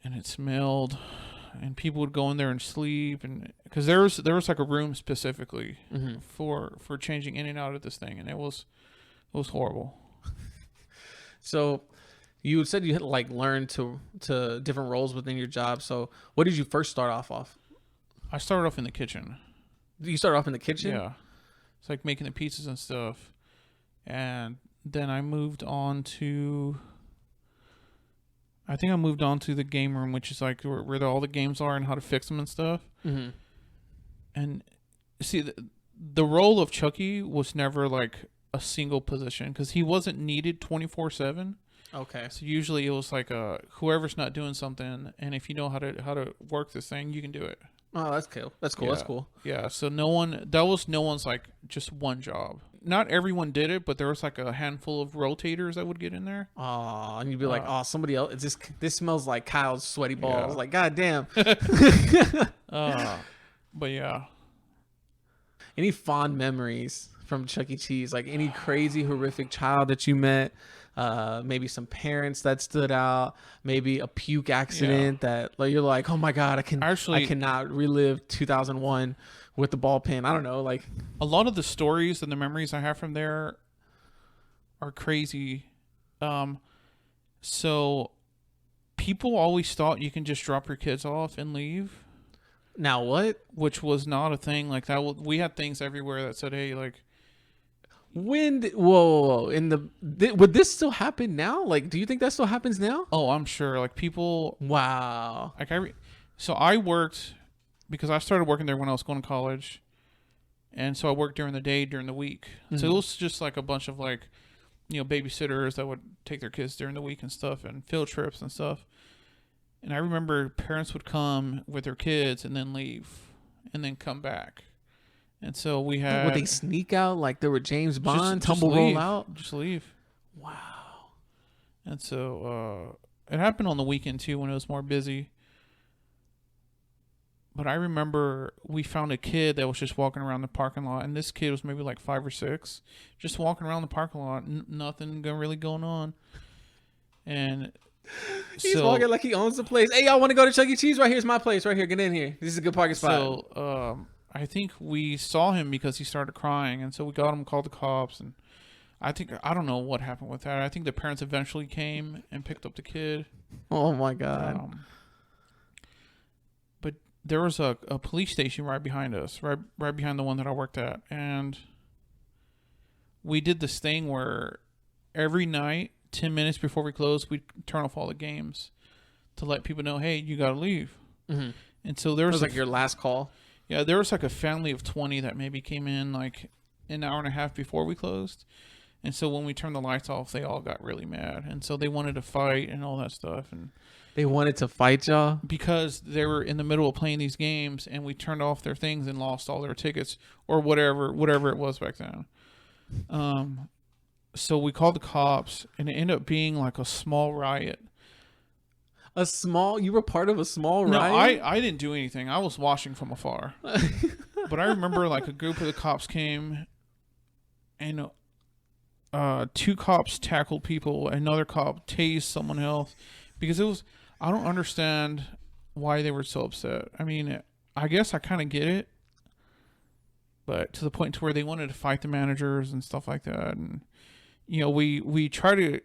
And it smelled, and people would go in there and sleep, and because there was like a room specifically for changing in and out of this thing, and it was horrible. So you said you had like learned to different roles within your job. So what did you first start off? I started off in the kitchen. You started off in the kitchen? Yeah, it's like making the pizzas and stuff, and then I moved on to. I think I moved on to the game room, which is like where all the games are and how to fix them and stuff. Mm-hmm. And see, the role of Chucky was never like a single position, because he wasn't needed 24/7. Okay. So usually it was like whoever's not doing something, and if you know how to work this thing, you can do it. Oh, that's cool. That's cool. Yeah. That's cool. Yeah. So no one's like just one job. Not everyone did it, but there was like a handful of rotators that would get in there. Oh, and you'd be like, oh, somebody else. This smells like Kyle's sweaty balls. Yeah. Like, God damn. But yeah. Any fond memories from Chuck E. Cheese? Like any crazy, horrific child that you met? Maybe some parents that stood out, maybe a puke accident that like you're like, oh my God, I cannot relive 2001 with the ball pen. I don't know, like a lot of the stories and the memories I have from there are crazy. So people always thought you can just drop your kids off and leave. Now what? Which was not a thing like that. We had things everywhere that said, hey, like, whoa, would this still happen now? Like, do you think that still happens now? Oh, I'm sure. Like people. Wow. Like so I worked, because I started working there when I was going to college, and so I worked during the day, during the week. Mm-hmm. So it was just like a bunch of like, babysitters that would take their kids during the week and stuff, and field trips and stuff. And I remember parents would come with their kids and then leave, and then come back. And so we had. Would they sneak out like they were James Bond, roll out? Just leave. Wow. And so it happened on the weekend too, when it was more busy. But I remember we found a kid that was just walking around the parking lot, and this kid was maybe like 5 or 6, just walking around the parking lot, nothing really going on. And he's walking like he owns the place. Hey, y'all want to go to Chuck E. Cheese? Right here's my place. Right here, get in here. This is a good parking spot. So I think we saw him because he started crying, and so we got him, called the cops, and I don't know what happened with that. I think the parents eventually came and picked up the kid. Oh my God. But there was a police station right behind us, right behind the one that I worked at, and we did this thing where every night, 10 minutes before we closed, we'd turn off all the games to let people know, hey, you got to leave. Mm-hmm. And so there was like your last call. Yeah, there was like a family of 20 that maybe came in like an hour and a half before we closed. And so when we turned the lights off, they all got really mad. And so they wanted to fight and all that stuff. And they wanted to fight y'all? Because they were in the middle of playing these games, and we turned off their things and lost all their tickets or whatever it was back then. So we called the cops, and it ended up being like a small riot. You were part of a small riot? No, I didn't do anything. I was watching from afar. But I remember like a group of the cops came, and 2 cops tackled people. Another cop tased someone else, because I don't understand why they were so upset. I mean, I guess I kind of get it, but to the point to where they wanted to fight the managers and stuff like that. And, we try to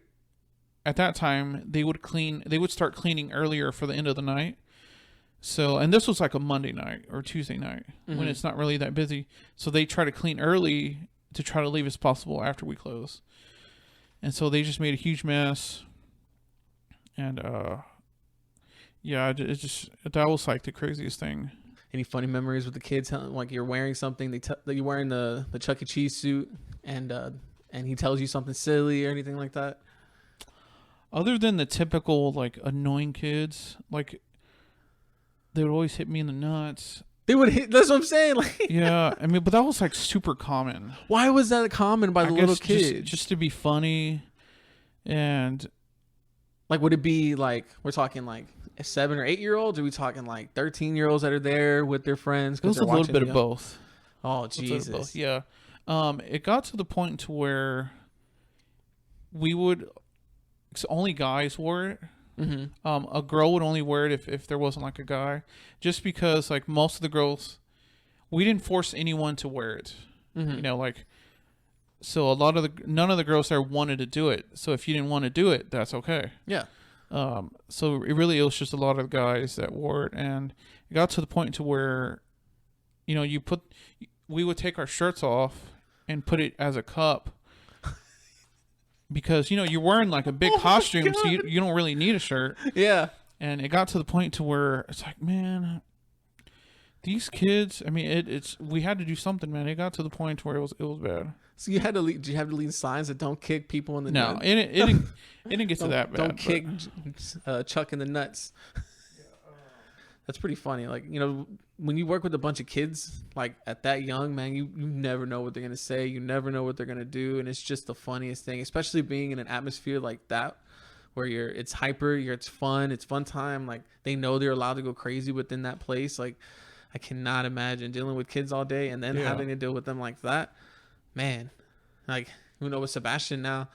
at that time they would start cleaning earlier for the end of the night. So, and this was like a Monday night or Tuesday night when it's not really that busy. So they try to clean early to try to leave as possible after we close. And so they just made a huge mess. And, yeah, it just, that was like the craziest thing. Any funny memories with the kids? Like you're wearing something, you're wearing the Chuck E. Cheese suit and he tells you something silly or anything like that? Other than the typical, like, annoying kids, like, they would always hit me in the nuts. They would hit. That's what I'm saying. Like, yeah, I mean, but that was like super common. Why was that common by the little kids? Just to be funny, and like, would it be like we're talking like 7 or 8 year olds? Or are we talking like 13-year-olds that are there with their friends? It was a little bit of both. Oh Jesus! Yeah, it got to the point to where we would. Only guys wore it. A girl would only wear it if there wasn't like a guy, just because like most of the girls, we didn't force anyone to wear it. You know, like, so none of the girls there wanted to do it. So if you didn't want to do it, that's okay. Yeah. So it was just a lot of guys that wore it, and it got to the point to where, you know, we would take our shirts off and put it as a cup. Because, you know, you're wearing like a big costume, so you don't really need a shirt. Yeah. And it got to the point to where it's like, man, these kids, I mean, we had to do something, man. It got to the point to where it was bad. So you had to leave, did you have to leave signs that don't kick people in the nuts? No, it didn't get to that bad. Don't kick Chuck in the nuts. That's pretty funny. Like, you know, when you work with a bunch of kids, like at that young, man, you never know what they're going to say. You never know what they're going to do. And it's just the funniest thing, especially being in an atmosphere like that, where it's hyper, it's fun time. Like they know they're allowed to go crazy within that place. Like I cannot imagine dealing with kids all day and then having to deal with them like that. Man, like, you know, with Sebastian now,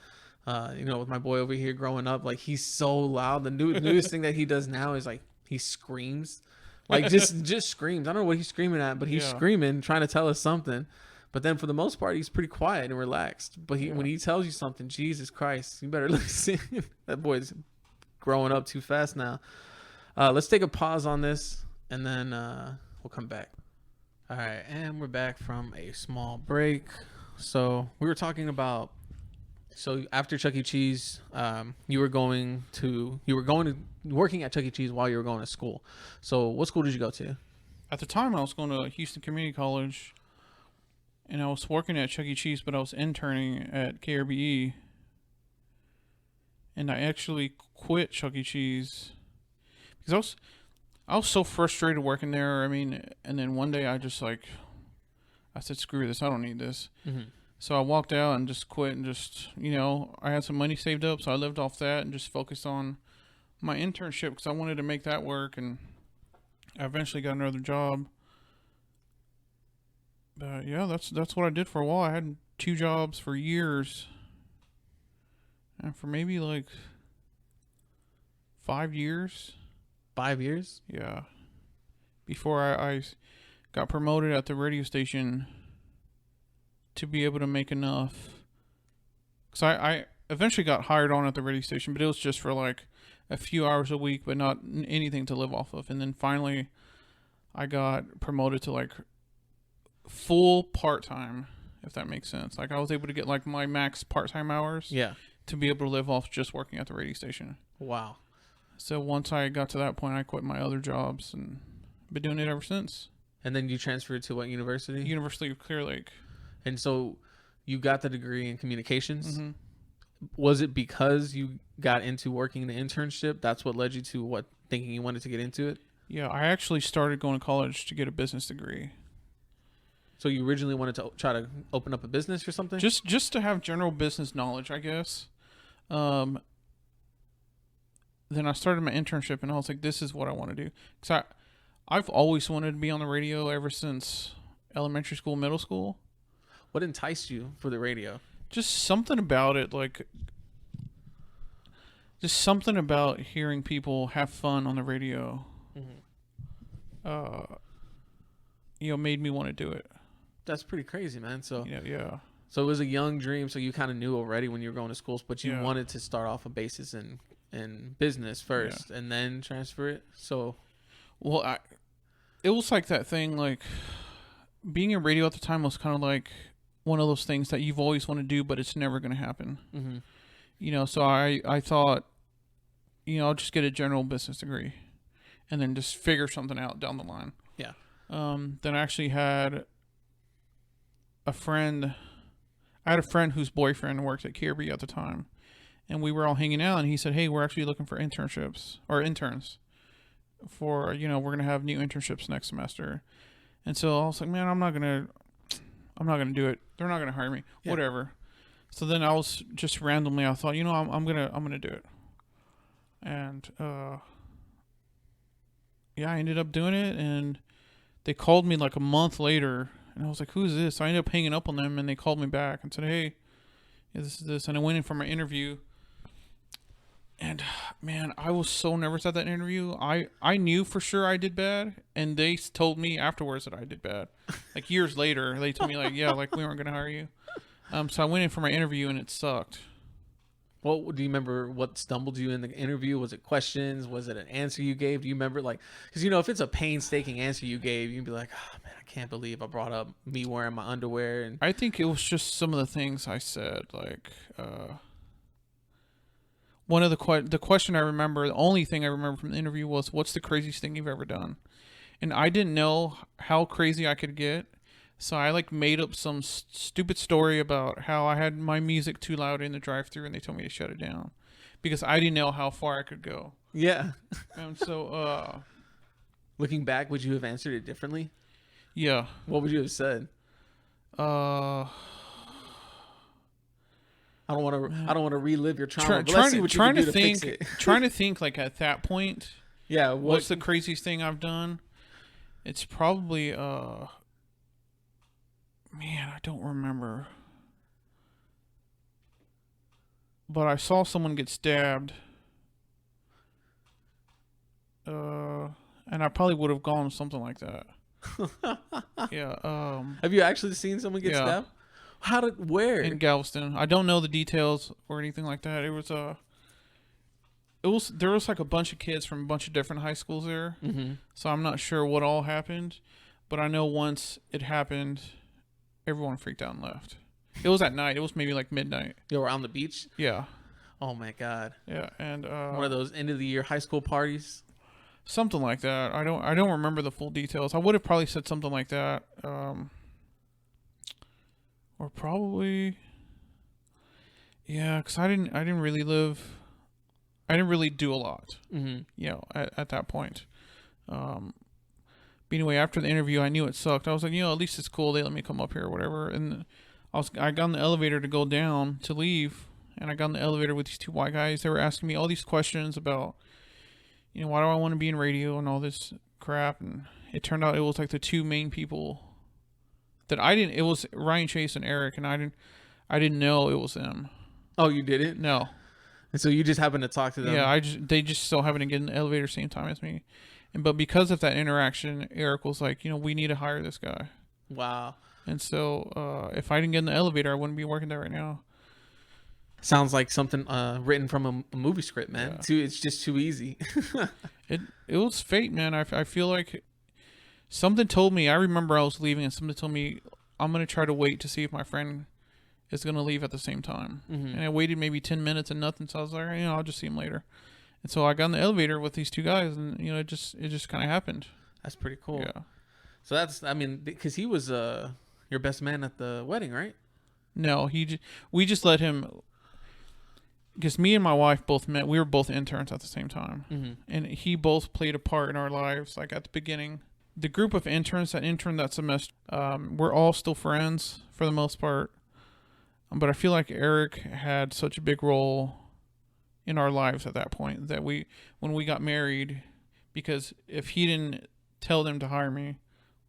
you know, with my boy over here growing up, like he's so loud. The newest thing that he does now is like, he screams, like just screams. I don't know what he's screaming at, but he's screaming, trying to tell us something. But then for the most part, he's pretty quiet and relaxed. But when he tells you something, Jesus Christ, you better listen. That boy's growing up too fast now. Let's take a pause on this, and then we'll come back. All right, and we're back from a small break. So we were talking about. So after Chuck E. Cheese, you were going to working at Chuck E. Cheese while you were going to school. So what school did you go to? At the time, I was going to Houston Community College, and I was working at Chuck E. Cheese, but I was interning at KRBE, and I actually quit Chuck E. Cheese because I was so frustrated working there. I mean, and then one day I said, screw this, I don't need this. So I walked out and just quit and just, you know, I had some money saved up, so I lived off that and just focused on my internship because I wanted to make that work, and I eventually got another job. But yeah, that's what I did for a while. I had 2 jobs for years, and for maybe like 5 years. 5 years? Yeah. Before I got promoted at the radio station to be able to make enough. Because I eventually got hired on at the radio station, but it was just for like a few hours a week, but not anything to live off of. And then finally I got promoted to like full part-time, if that makes sense. Like I was able to get like my max part-time hours to be able to live off just working at the radio station. Wow. So once I got to that point, I quit my other jobs and been doing it ever since. And then you transferred to what university? University of Clear Lake. And so you got the degree in communications. Was it because you got into working the internship? That's what led you to thinking you wanted to get into it? Yeah, I actually started going to college to get a business degree. So you originally wanted to try to open up a business or something? Just to have general business knowledge, I guess. Then I started my internship, and I was like, this is what I want to do. Because I've always wanted to be on the radio ever since elementary school, middle school. What enticed you for the radio? Just something about it, like just something about hearing people have fun on the radio. You know, made me want to do it. That's pretty crazy, man. So yeah. So it was a young dream. So you kind of knew already when you were going to schools, but you Yeah. wanted to start off a basis in business first and then transfer it. So, Well, it was like that thing, like being in radio at the time was kind of like one of those things that you've always wanted to do, but it's never going to happen. mm-hmm. You know, so I thought, you know, I'll just get a general business degree and then just figure something out down the line. Yeah. Then I actually had a friend. I had a friend whose boyfriend worked at KRBE at the time, and we were all hanging out, and he said, "Hey, we're actually looking for internships or interns for, you know, we're gonna have new internships next semester." And so I was like, "Man, I'm not gonna do it. They're not gonna hire me. Yeah. Whatever." So then I was just randomly, I thought, you know, I'm gonna do it, and yeah, I ended up doing it, and they called me like a month later. And I was like, who's this? So I ended up hanging up on them, and they called me back and said, hey, yeah, this is this. And I went in for my interview. And, man, I was so nervous at that interview. I knew for sure I did bad. And they told me afterwards that I did bad. Like, years later, they told me, like, yeah, like, we weren't going to hire you. So I went in for my interview, and it sucked. What do you remember? What stumbled you in the interview? Was it questions? Was it an answer you gave? Do you remember, like, because you know, if it's a painstaking answer you gave, you'd be like, "Oh man, I can't believe I brought up me wearing my underwear." And I think it was just some of the things I said. Like, one of the question I remember, the only thing I remember from the interview was, "What's the craziest thing you've ever done?" And I didn't know how crazy I could get. So I like made up some stupid story about how I had my music too loud in the drive-thru and they told me to shut it down because I didn't know how far I could go. yeah, And so, looking back, would you have answered it differently? yeah. What would you have said? Uh, I don't want to relive your trauma. But let's see what you trying can to do think, fix it. trying to think like at that point, Yeah. what's the craziest thing I've done? It's probably, man, I don't remember. But I saw someone get stabbed. And I probably would have gone something like that. Yeah. Have you actually seen someone get Yeah. stabbed? Where? In Galveston. I don't know the details or anything like that. There was like a bunch of kids from a bunch of different high schools there. Mm-hmm. So I'm not sure what all happened, but I know once it happened, everyone freaked out and left. It was at night. It was maybe like midnight. They were on the beach. Yeah. Oh my god. Yeah, and One of those end of the year high school parties. something like that. I don't remember the full details. I would have probably said something like that. Or probably, yeah, because I didn't really do a lot, Mm-hmm. you know, at that point. But anyway, after the interview, I knew it sucked. I was like, you know, at least it's cool. They let me come up here or whatever. And I got on the elevator to go down to leave, and I got on the elevator with these two white guys. They were asking me all these questions about, you know, why do I want to be in radio and all this crap. And it turned out it was like the two main people that it was Ryan Chase and Eric, and I didn't know it was them. Oh, you didn't? No. And so you just happened to talk to them? Yeah, they just so happened to get in the elevator same time as me. But because of that interaction, Eric was like, you know, we need to hire this guy. Wow. And so if I didn't get in the elevator, I wouldn't be working there right now. Sounds like something written from a movie script, man. Yeah. It's just too easy. It was fate, man. I feel like something told me, I remember I was leaving and something told me, I'm going to try to wait to see if my friend is going to leave at the same time. Mm-hmm. And I waited maybe 10 minutes and nothing. So I was like, you know, I'll just see him later. And so I got in the elevator with these two guys, and, you know, it just kind of happened. That's pretty cool. Yeah. So that's, I mean, because he was your best man at the wedding, right? No, we just let him, because me and my wife both met. We were both interns at the same time. Mm-hmm. And he both played a part in our lives, like at the beginning. The group of interns that interned that semester, we're all still friends for the most part. But I feel like Eric had such a big role in our lives at that point that when we got married, because if he didn't tell them to hire me,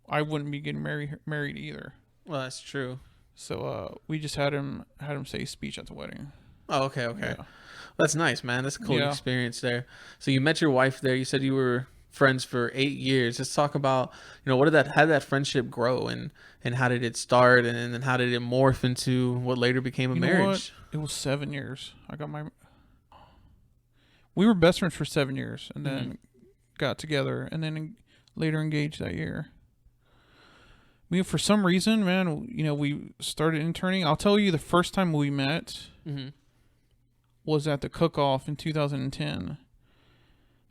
I wouldn't be getting married either. Well, that's true. So we just had him say a speech at the wedding. Oh, okay. Yeah. That's nice, man. That's a cool Yeah. experience there. So you met your wife there. You said you were friends for 8 years. Let's talk about, how did that friendship grow, and how did it start, and then how did it morph into what later became a marriage? It was 7 years. We were best friends for 7 years, and then got together, and then later engaged that year. For some reason, man, we started interning. I'll tell you, the first time we met was at the cook-off in 2010.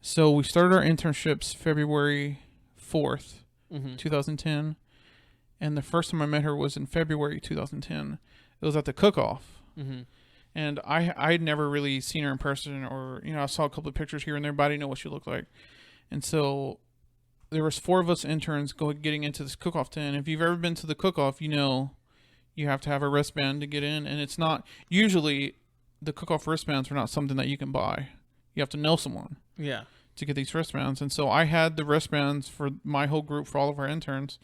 So we started our internships February 4th, 2010. And the first time I met her was in February 2010. It was at the cook-off. And I'd never really seen her in person, or, I saw a couple of pictures here and there, but I didn't know what she looked like. And so there was 4 of us interns getting into this cook-off tent. If you've ever been to the cook-off, you have to have a wristband to get in. And it's not, usually the cook-off wristbands are not something that you can buy. You have to know someone. Yeah. To get these wristbands. And so I had the wristbands for my whole group, for all of our interns.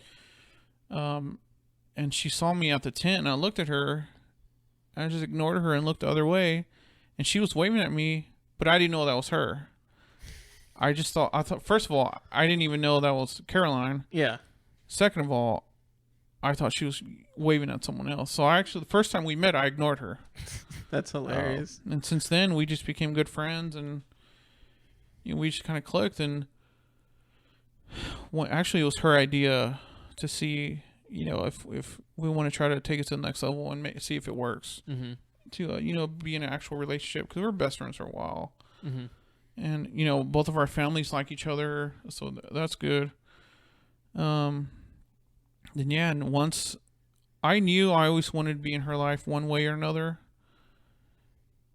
And she saw me at the tent, and I looked at her. I just ignored her and looked the other way, and she was waving at me, but I didn't know that was her. I thought, first of all, I didn't even know that was Caroline. Yeah. Second of all, I thought she was waving at someone else. So the first time we met, I ignored her. That's hilarious. And since then, we just became good friends, and we just kind of clicked. And actually, it was her idea to see, if we want to try to take it to the next level and see if it works. To be in an actual relationship, because we were best friends for a while. And both of our families like each other, so that's good. And once I knew I always wanted to be in her life one way or another,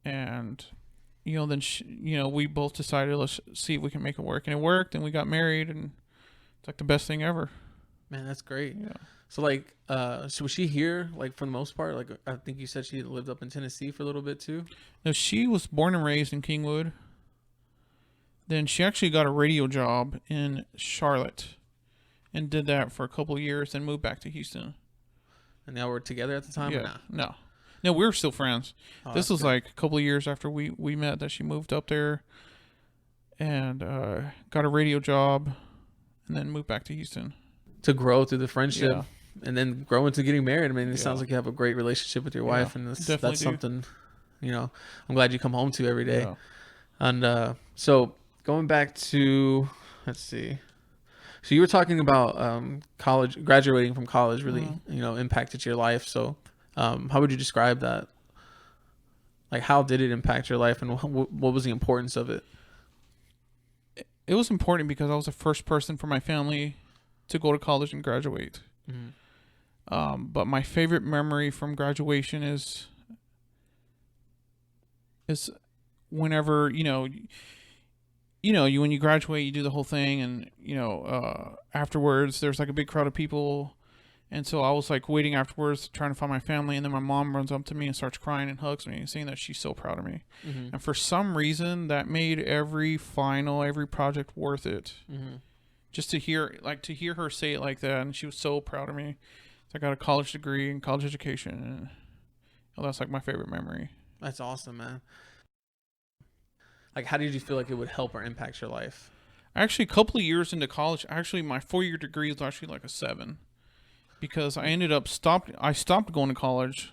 and then we both decided, let's see if we can make it work, and it worked, and we got married, and it's like the best thing ever. Man, that's great. Yeah. So so was she here, for the most part? I think you said she lived up in Tennessee for a little bit too. No, she was born and raised in Kingwood. Then she actually got a radio job in Charlotte, and did that for a couple of years, then moved back to Houston. And y'all were together at the time? Yeah. No, we were still friends. This was good. A couple of years after we met that she moved up there, and got a radio job, and then moved back to Houston. To grow through the friendship, and then grow into getting married. I mean, it sounds like you have a great relationship with your wife, and that's something, I'm glad you come home to every day. And so going back to, let's see. So you were talking about college, graduating from college really, impacted your life. So how would you describe that? How did it impact your life, and what was the importance of it? It was important because I was the first person from my family to go to college and graduate. But my favorite memory from graduation is whenever, when you graduate, you do the whole thing, and, afterwards there's a big crowd of people. And so I was waiting afterwards, trying to find my family. And then my mom runs up to me and starts crying and hugs me, saying that she's so proud of me. And for some reason that made every project worth it. Just to hear her say it like that, and she was so proud of me. So I got a college degree in college education, and that's my favorite memory. That's awesome, man. How did you feel like it would help or impact your life? Actually, a couple of years into college, my 4-year degree was actually a 7, because I ended up stopped going to college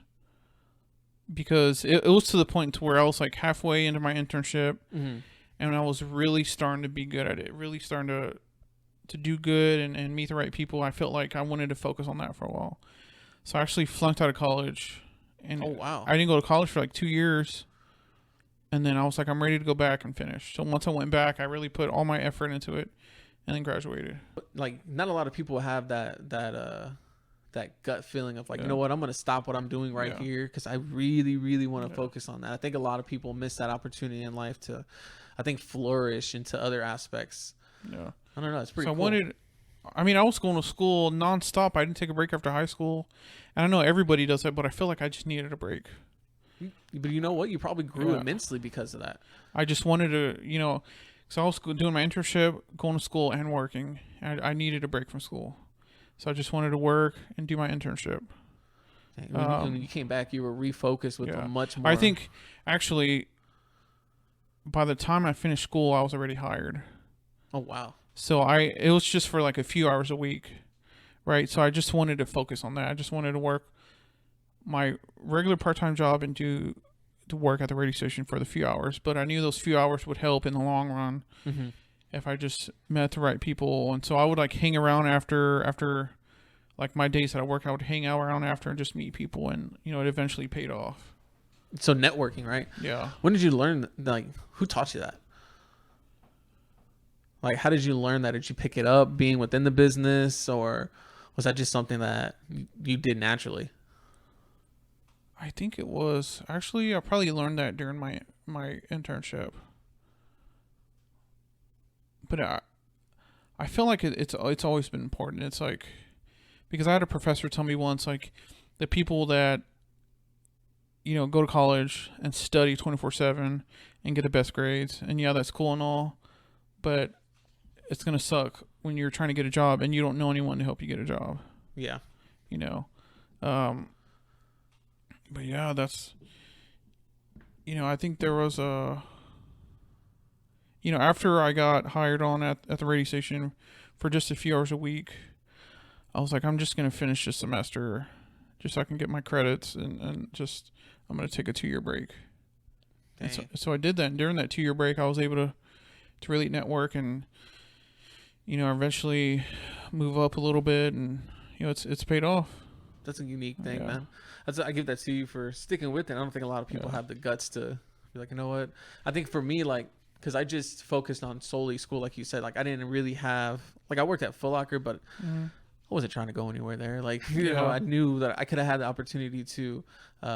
because it was to the point to where I was halfway into my internship, and I was really starting to be good at it, really starting to do good and meet the right people. I felt like I wanted to focus on that for a while. So I actually flunked out of college. And oh, wow. I didn't go to college for 2 years. And then I was I'm ready to go back and finish. So once I went back, I really put all my effort into it and then graduated. Not a lot of people have that gut feeling of you know what, I'm going to stop what I'm doing right here, because I really, really want to focus on that. I think a lot of people miss that opportunity in life to, flourish into other aspects. Yeah. I don't know. It's pretty so cool. I was going to school nonstop. I didn't take a break after high school. And I know everybody does that, but I feel like I just needed a break. But you know what? You probably grew immensely because of that. I just wanted to, because I was doing my internship, going to school, and working. And I needed a break from school. So I just wanted to work and do my internship. When you came back, you were refocused with a much more... I think, actually, by the time I finished school, I was already hired. Oh, wow. So it was just for like a few hours a week, right? So I just wanted to focus on that. I just wanted to work my regular part-time job and do to work at the radio station for the few hours. But I knew those few hours would help in the long run if I just met the right people. And so I would like hang around after like my days that I work, I would hang out around after and just meet people, and you know, it eventually paid off. So networking, right? Yeah. When did you learn? Like, who taught you that? Like, how did you learn that? Did you pick it up being within the business, or was that just something that you did naturally? I think it was actually I probably learned that during my internship. But I feel like it's always been important. It's like, because I had a professor tell me once, like, the people that, you know, go to college and study 24/7 and get the best grades, and yeah, that's cool and all, but it's gonna suck when you're trying to get a job and you don't know anyone to help you get a job. Yeah. You know, but yeah, that's, you know, I think there was a, you know, after I got hired on at the radio station for just a few hours a week, I was like, I'm just going to finish this semester just so I can get my credits, and just, I'm going to take a 2-year break. And so I did that. And during that 2-year break, I was able to really network and, you know, eventually move up a little bit, and, you know, it's paid off. That's a unique thing, man. I give that to you for sticking with it. I don't think a lot of people have the guts to be like, you know what? I think for me, like, because I just focused on solely school, like you said. Like, I didn't really have, like, I worked at Foot Locker, but I wasn't trying to go anywhere there. Like, you know, I knew that I could have had the opportunity to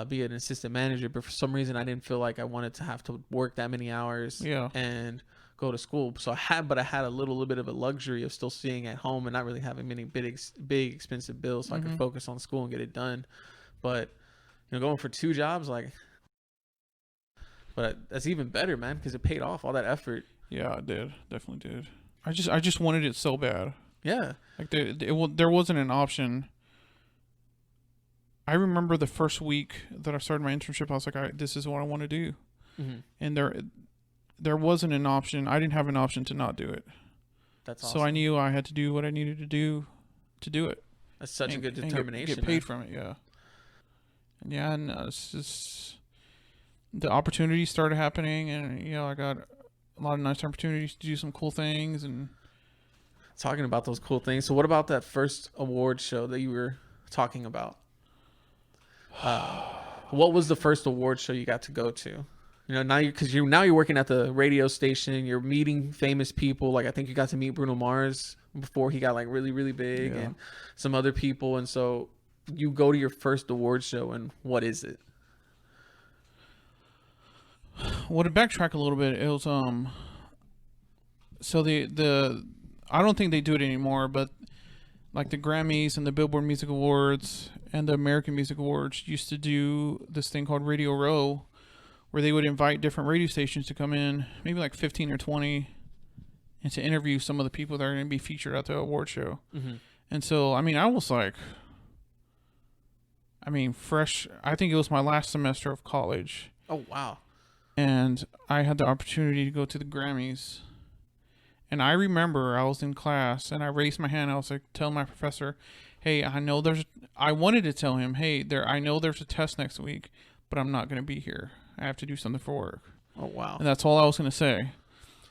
be an assistant manager, but for some reason I didn't feel like I wanted to have to work that many hours and go to school. So I had a little bit of a luxury of still staying at home and not really having many big expensive bills, so I could focus on school and get it done. But, you know, going for 2 jobs, like, but that's even better, man, because it paid off all that effort. Yeah, it did. Definitely did. I just wanted it so bad. Yeah. Like, there wasn't an option. I remember the first week that I started my internship, I was like, this is what I want to do. And there wasn't an option. I didn't have an option to not do it. That's awesome. So I knew I had to do what I needed to do it. That's such a good determination. Get paid from it, yeah. And yeah, and it's just, the opportunities started happening, and, you know, I got a lot of nice opportunities to do some cool things. And talking about those cool things, so what about that first award show that you were talking about? What was the first award show you got to go to? You know, now you're working at the radio station, you're meeting famous people. Like, I think you got to meet Bruno Mars before he got like really, really big, and some other people. And so you go to your first award show, and what is it? Well, to backtrack a little bit, it was so the I don't think they do it anymore, but like the Grammys and the Billboard Music Awards and the American Music Awards used to do this thing called Radio Row, where they would invite different radio stations to come in, maybe like 15 or 20, and to interview some of the people that are going to be featured at the award show. And so, I mean, I was like, fresh. I think it was my last semester of college. Oh, wow. And I had the opportunity to go to the Grammys. And I remember I was in class and I raised my hand. I was like, telling my professor, hey, I wanted to tell him, hey, I know there's a test next week, but I'm not going to be here. I have to do something for work. Oh, wow. And that's all I was going to say.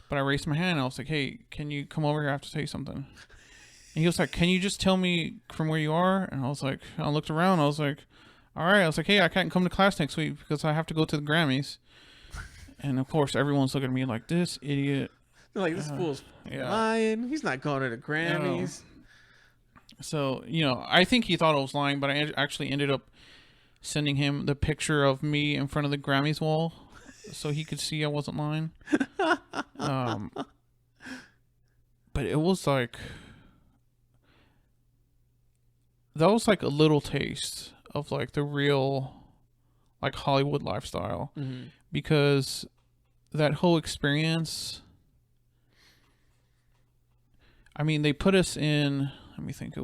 But I raised my hand and I was like, hey, can you come over here? I have to tell you something. And he was like, can you just tell me from where you are? And I was like, I looked around. I was like, all right. I was like, hey, I can't come to class next week because I have to go to the Grammys. And of course, everyone's looking at me like, this idiot. They're like, this fool's lying. He's not going to the Grammys. So, you know, I think he thought I was lying, but I actually ended up sending him the picture of me in front of the Grammys wall so he could see I wasn't lying. But it was like, that was like a little taste of like the real like Hollywood lifestyle, because that whole experience, I mean, they put us in, let me think,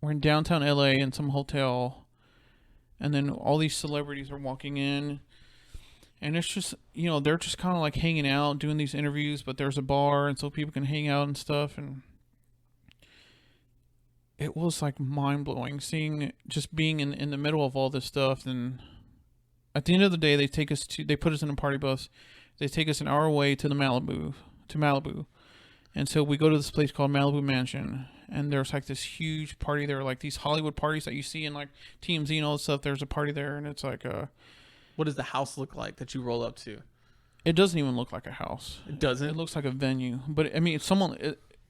we're in downtown LA in some hotel, and then all these celebrities are walking in, And it's just, they're just kind of like hanging out, doing these interviews, but there's a bar, and so people can hang out and stuff. And it was like mind blowing just being in the middle of all this stuff. And at the end of the day, they put us in a party bus. They take us an hour away to Malibu. And so we go to this place called Malibu Mansion. And there's like this huge party there, like these Hollywood parties that you see in like TMZ and all this stuff. There's a party there, and it's like What does the house look like that you roll up to? It doesn't even look like a house. It doesn't? It looks like a venue. But I mean, if someone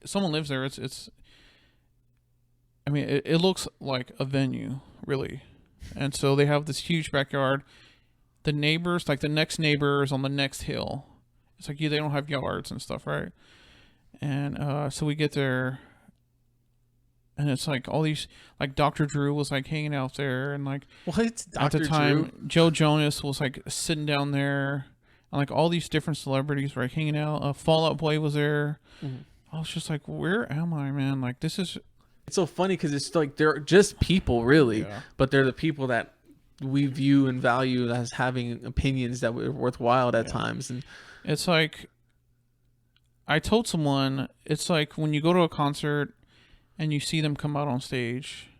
lives there, it looks like a venue, really. And so they have this huge backyard. The neighbors, like the next neighbor is on the next hill. It's like, they don't have yards and stuff, right? And so we get there, and it's like all these, like Dr. Drew was like hanging out there, and like what? at the time, Joe Jonas was like sitting down there, and like all these different celebrities were like hanging out. Fall Out Boy was there. Mm-hmm. I was just like, where am I, man? Like, this is. It's so funny because it's like they're just people, really, but they're the people that we view and value as having opinions that were worthwhile at times. And it's like, I told someone, it's like when you go to a concert and you see them come out on stage,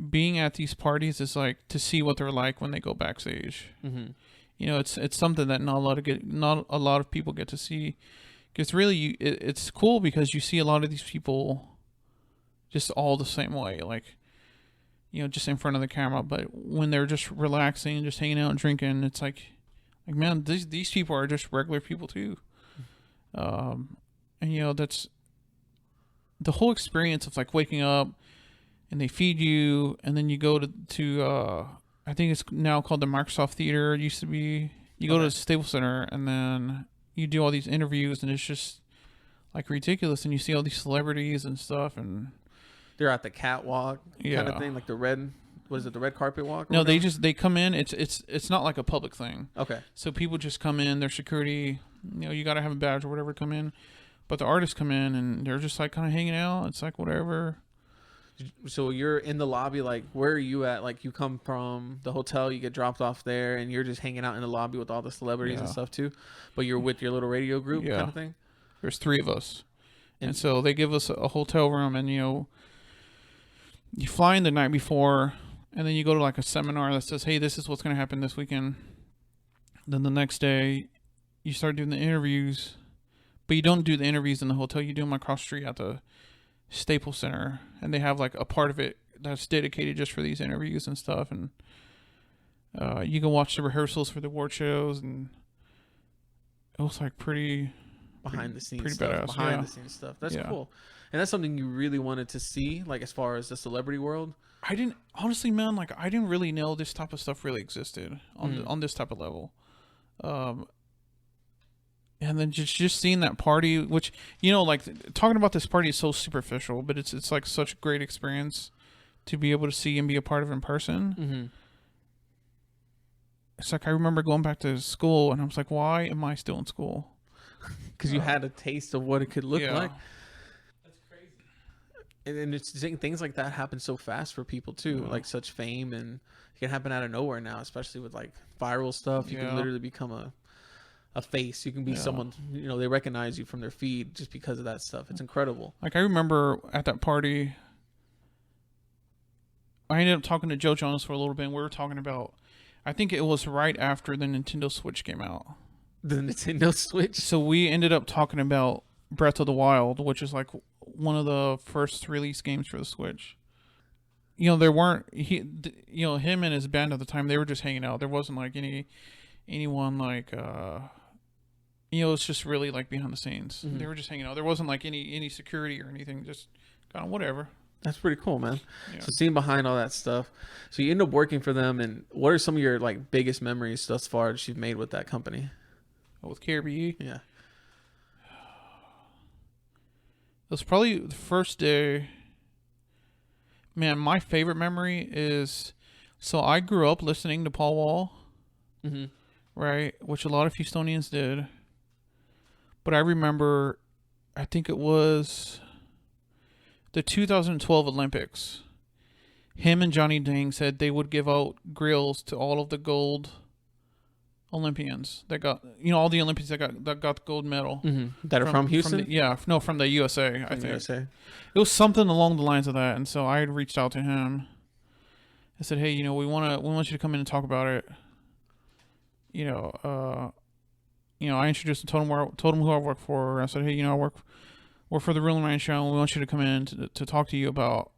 being at these parties is like to see what they're like when they go backstage. Mm-hmm. It's something that not a lot of people get to see. Because really, it's cool because you see a lot of these people just all the same way, like, just in front of the camera. But when they're just relaxing and just hanging out and drinking, it's like man, these people are just regular people too. And that's the whole experience of like waking up and they feed you, and then you go to I think it's now called the Microsoft Theater. It used to be, you go to the Staples Center, and then you do all these interviews, and it's just like ridiculous. And you see all these celebrities and stuff, and they're at the catwalk kind of thing, like the red carpet walk? No, they come in. It's not like a public thing. Okay. So people just come in, their security, you got to have a badge or whatever to come in. But the artists come in and they're just like kind of hanging out. It's like whatever. So you're in the lobby, like where are you at? Like you come from the hotel, you get dropped off there, and you're just hanging out in the lobby with all the celebrities and stuff too. But you're with your little radio group kind of thing? There's 3 of us. And so they give us a hotel room, and you fly in the night before, and then you go to like a seminar that says, hey, this is what's going to happen this weekend. Then the next day you start doing the interviews, but you don't do the interviews in the hotel. You do them across the street at the Staples Center, and they have like a part of it that's dedicated just for these interviews and stuff. And you can watch the rehearsals for the award shows, and it was like pretty behind the scenes pretty stuff. Badass. Behind the scenes stuff. That's cool. And that's something you really wanted to see, like as far as the celebrity world? I didn't, honestly, man, like I didn't really know this type of stuff really existed on this type of level. And then just seeing that party, which, like talking about this party is so superficial, but it's like such a great experience to be able to see and be a part of in person. Mm-hmm. It's like I remember going back to school, and I was like, why am I still in school? Because you had a taste of what it could look like. That's crazy. And it's things like that happen so fast for people too, like such fame, and it can happen out of nowhere now, especially with like viral stuff. You can literally become a face. You can be someone, they recognize you from their feed just because of that stuff. It's incredible. Like I remember at that party, I ended up talking to Joe Jonas for a little bit, and we were talking about, I think it was right after the Nintendo Switch came out. The Nintendo Switch? So we ended up talking about Breath of the Wild, which is like one of the first release games for the Switch. There weren't, him and his band at the time, they were just hanging out. There wasn't like anyone like, it's just really like behind the scenes. Mm-hmm. They were just hanging out. There wasn't like any security or anything, just kind of whatever. That's pretty cool, man. Yeah. So seeing behind all that stuff. So you end up working for them, and what are some of your like biggest memories thus far that you've made with that company? With KRBE? Yeah. It was probably the first day. Man, my favorite memory is, so I grew up listening to Paul Wall, right? Which a lot of Houstonians did. But I remember, I think it was the 2012 Olympics. Him and Johnny Dang said they would give out grills to all of the gold Olympians that got, all the Olympians that got the gold medal. That are from Houston? From the USA, I think. USA. It was something along the lines of that. And so I had reached out to him. I said, hey, we want you to come in and talk about it. I introduced him, told him who I work for. I said, hey, I work for the Real and Ryan Show, and we want you to come in to talk to you about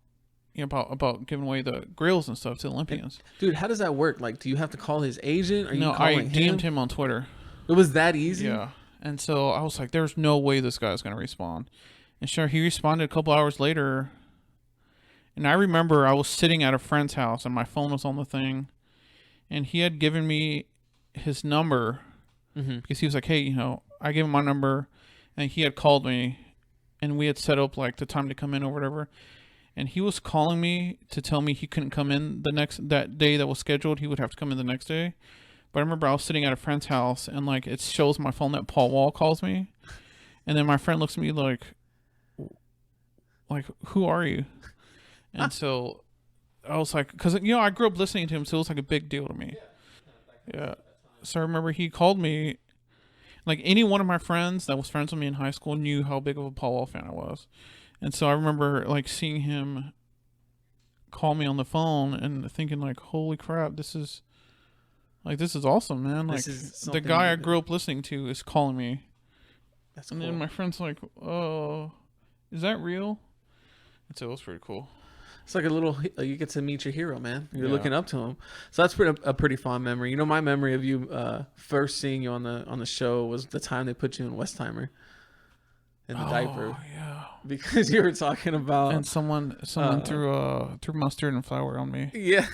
about giving away the grills and stuff to the Olympians. Dude, how does that work? Like, do you have to call his agent? Or no, you calling I DM'd him on Twitter. It was that easy? Yeah. And so I was like, there's no way this guy's going to respond. And sure, he responded a couple hours later. And I remember I was sitting at a friend's house and my phone was on the thing. And he had given me his number because he was like, hey, I gave him my number and he had called me and we had set up like the time to come in or whatever. And he was calling me to tell me he couldn't come in that day that was scheduled. He would have to come in the next day. But I remember I was sitting at a friend's house and like it shows my phone that Paul Wall calls me. And then my friend looks at me like, who are you? And so I was like, because, I grew up listening to him, so it was like a big deal to me. Yeah. So I remember he called me. Like any one of my friends that was friends with me in high school knew how big of a Paul Wall fan I was. And so I remember like seeing him call me on the phone and thinking like, holy crap, this is awesome, man. Like the guy I grew up listening to is calling me. That's and cool. Then my friend's like, oh, is that real? And so it was pretty cool. It's like you get to meet your hero, man. You're looking up to him. So that's a pretty fond memory. My memory of you first seeing you on the show was the time they put you in Westheimer in the diaper. Yeah. Because you were talking about and someone threw threw flour on me. Yeah.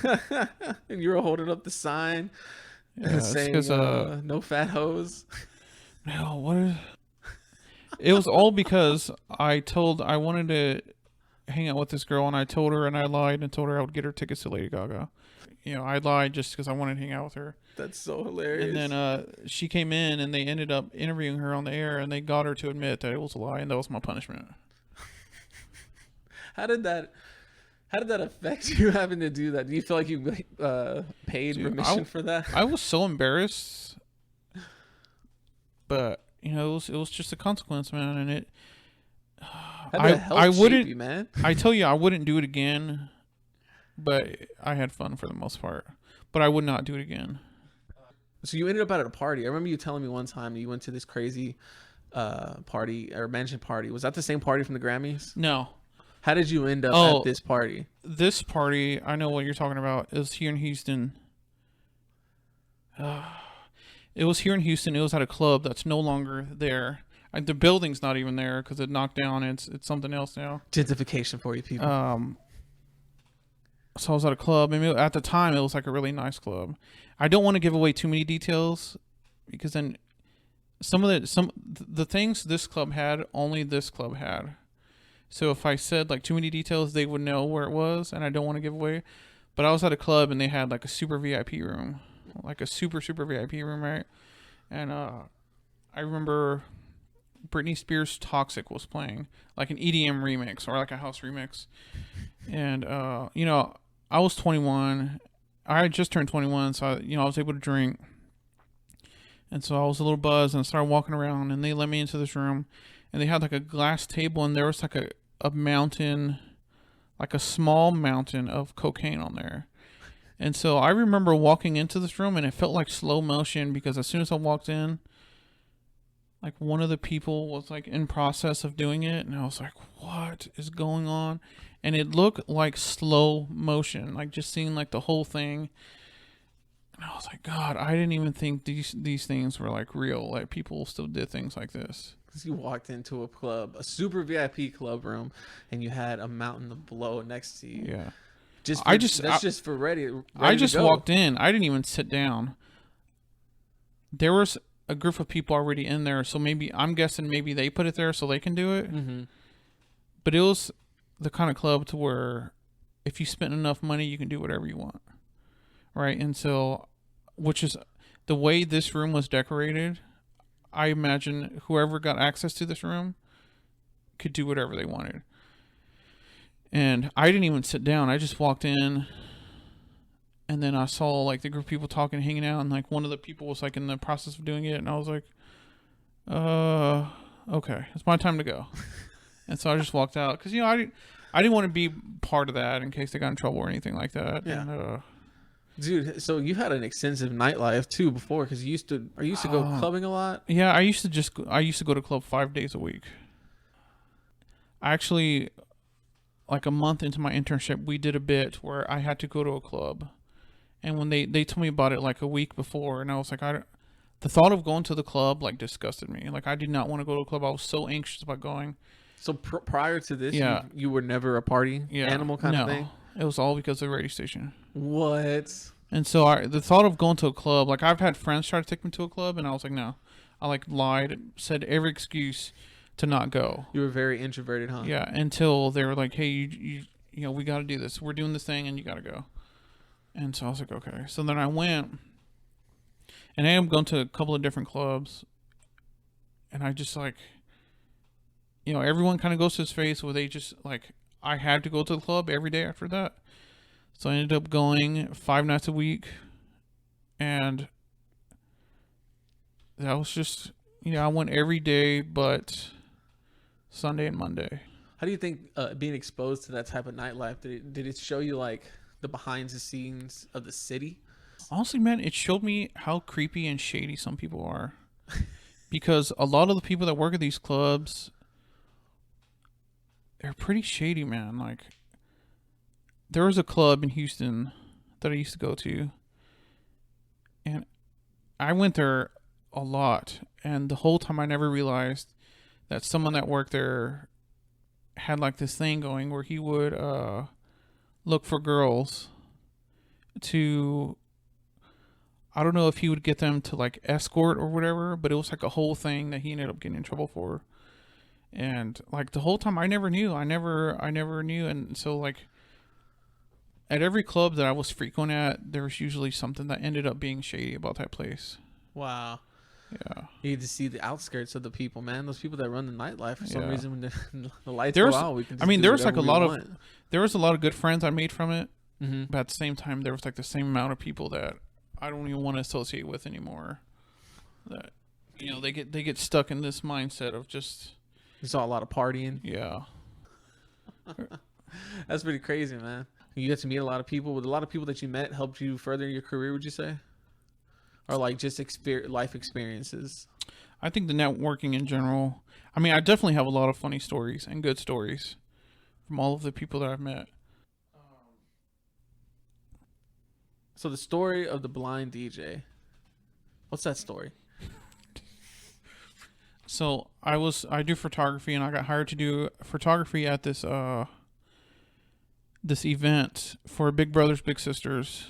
And you were holding up the sign saying no fat hoes. No, what is it was all because I wanted to hang out with this girl and I told her and I lied and told her I would get her tickets to Lady Gaga. I lied just because I wanted to hang out with her. That's so hilarious. And then she came in and they ended up interviewing her on the air and they got her to admit that it was a lie and that was my punishment. How did that affect you having to do that? Do you feel like you paid remission for that? I was so embarrassed, but it was just a consequence, man. And it, I wouldn't, you, man. I tell you, I wouldn't do it again. But I had fun for the most part. But I would not do it again. So you ended up at a party. I remember you telling me one time you went to this crazy party or mansion party. Was that the same party from the Grammys? No. How did you end up at this party? This party, I know what you're talking about, is here in Houston. It was here in Houston. It was at a club that's no longer there. The building's not even there because it knocked down. It's something else now. Gentrification for you people. So I was at a club, and at the time, it was like a really nice club. I don't want to give away too many details because then some of the things this club had, only this club had. So if I said like too many details, they would know where it was, and I don't want to give away. But I was at a club, and they had like a super VIP room, like a super VIP room, right? And I remember Britney Spears' "Toxic" was playing, like an EDM remix or like a house remix. And I was 21. I had just turned 21, so I was able to drink. And so I was a little buzzed and I started walking around, and they let me into this room, and they had like a glass table, and there was like a mountain, like a small mountain of cocaine on there. And so I remember walking into this room, and it felt like slow motion because as soon as I walked in, like one of the people was like in process of doing it, and I was like, what is going on? And it looked like slow motion, like just seeing like the whole thing. And I was like, God, I didn't even think these things were like real. Like people still did things like this. Because you walked into a club, a super VIP club room, and you had a mountain of blow next to you. Yeah. I just walked in. I didn't even sit down. There was a group of people already in there, so I'm guessing maybe they put it there so they can do it. Mm-hmm. But it was the kind of club to where if you spend enough money, you can do whatever you want, right? And so, which is the way this room was decorated. I imagine whoever got access to this room could do whatever they wanted. And I didn't even sit down. I just walked in, And then I saw like the group of people talking, hanging out, and like one of the people was like in the process of doing it, and I was like, okay, it's my time to go. And so I just walked out because I didn't want to be part of that in case they got in trouble or anything like that. Yeah. And, dude, so you had an extensive nightlife too before, because you used to go clubbing a lot. Yeah, I used to go to club 5 days a week. I actually, like a month into my internship, we did a bit where I had to go to a club. And when they told me about it like a week before, and I was like, the thought of going to the club like disgusted me. Like I did not want to go to a club. I was so anxious about going. So prior to this, Yeah. you were never a party animal kind of thing? It was all because of the radio station. What? And so the thought of going to a club, like I've had friends try to take me to a club, and I was like, no. I like lied, said every excuse to not go. You were very introverted, huh? Yeah, until they were like, hey, you know, we got to do this. We're doing this thing, and you got to go. And so I was like, okay. So then I went, and I am going to a couple of different clubs, and I just like, you know, everyone kind of goes to this phase where they just like, I had to go to the club every day after that. So I ended up going 5 nights a week, and that was just, I went every day but Sunday and Monday. How do you think being exposed to that type of nightlife, did it show you like the behind the scenes of the city? Honestly, man, it showed me how creepy and shady some people are. Because a lot of the people that work at these clubs, they're pretty shady, man. Like, there was a club in Houston that I used to go to, and I went there a lot, and the whole time I never realized that someone that worked there had like this thing going where he would look for girls to, I don't know if he would get them to like escort or whatever, but it was like a whole thing that he ended up getting in trouble for. And like the whole time I never knew. I never knew. And so like at every club that I was frequent at, there was usually something that ended up being shady about that place. Wow. Yeah. You need to see the outskirts of the people, man. Those people that run the nightlife for some reason, when the lights go out, we can just there was like there was a lot of good friends I made from it. Mm-hmm. But at the same time, there was like the same amount of people that I don't even want to associate with anymore. That, they get stuck in this mindset of just. You saw a lot of partying. Yeah. That's pretty crazy, man. You get to meet a lot of people. With a lot of people that you met helped you further your career, would you say? Or like just life experiences? I think the networking in general. I mean, I definitely have a lot of funny stories and good stories from all of the people that I've met. So the story of the blind DJ. What's that story? So I do photography, and I got hired to do photography at this this event for Big Brothers Big Sisters,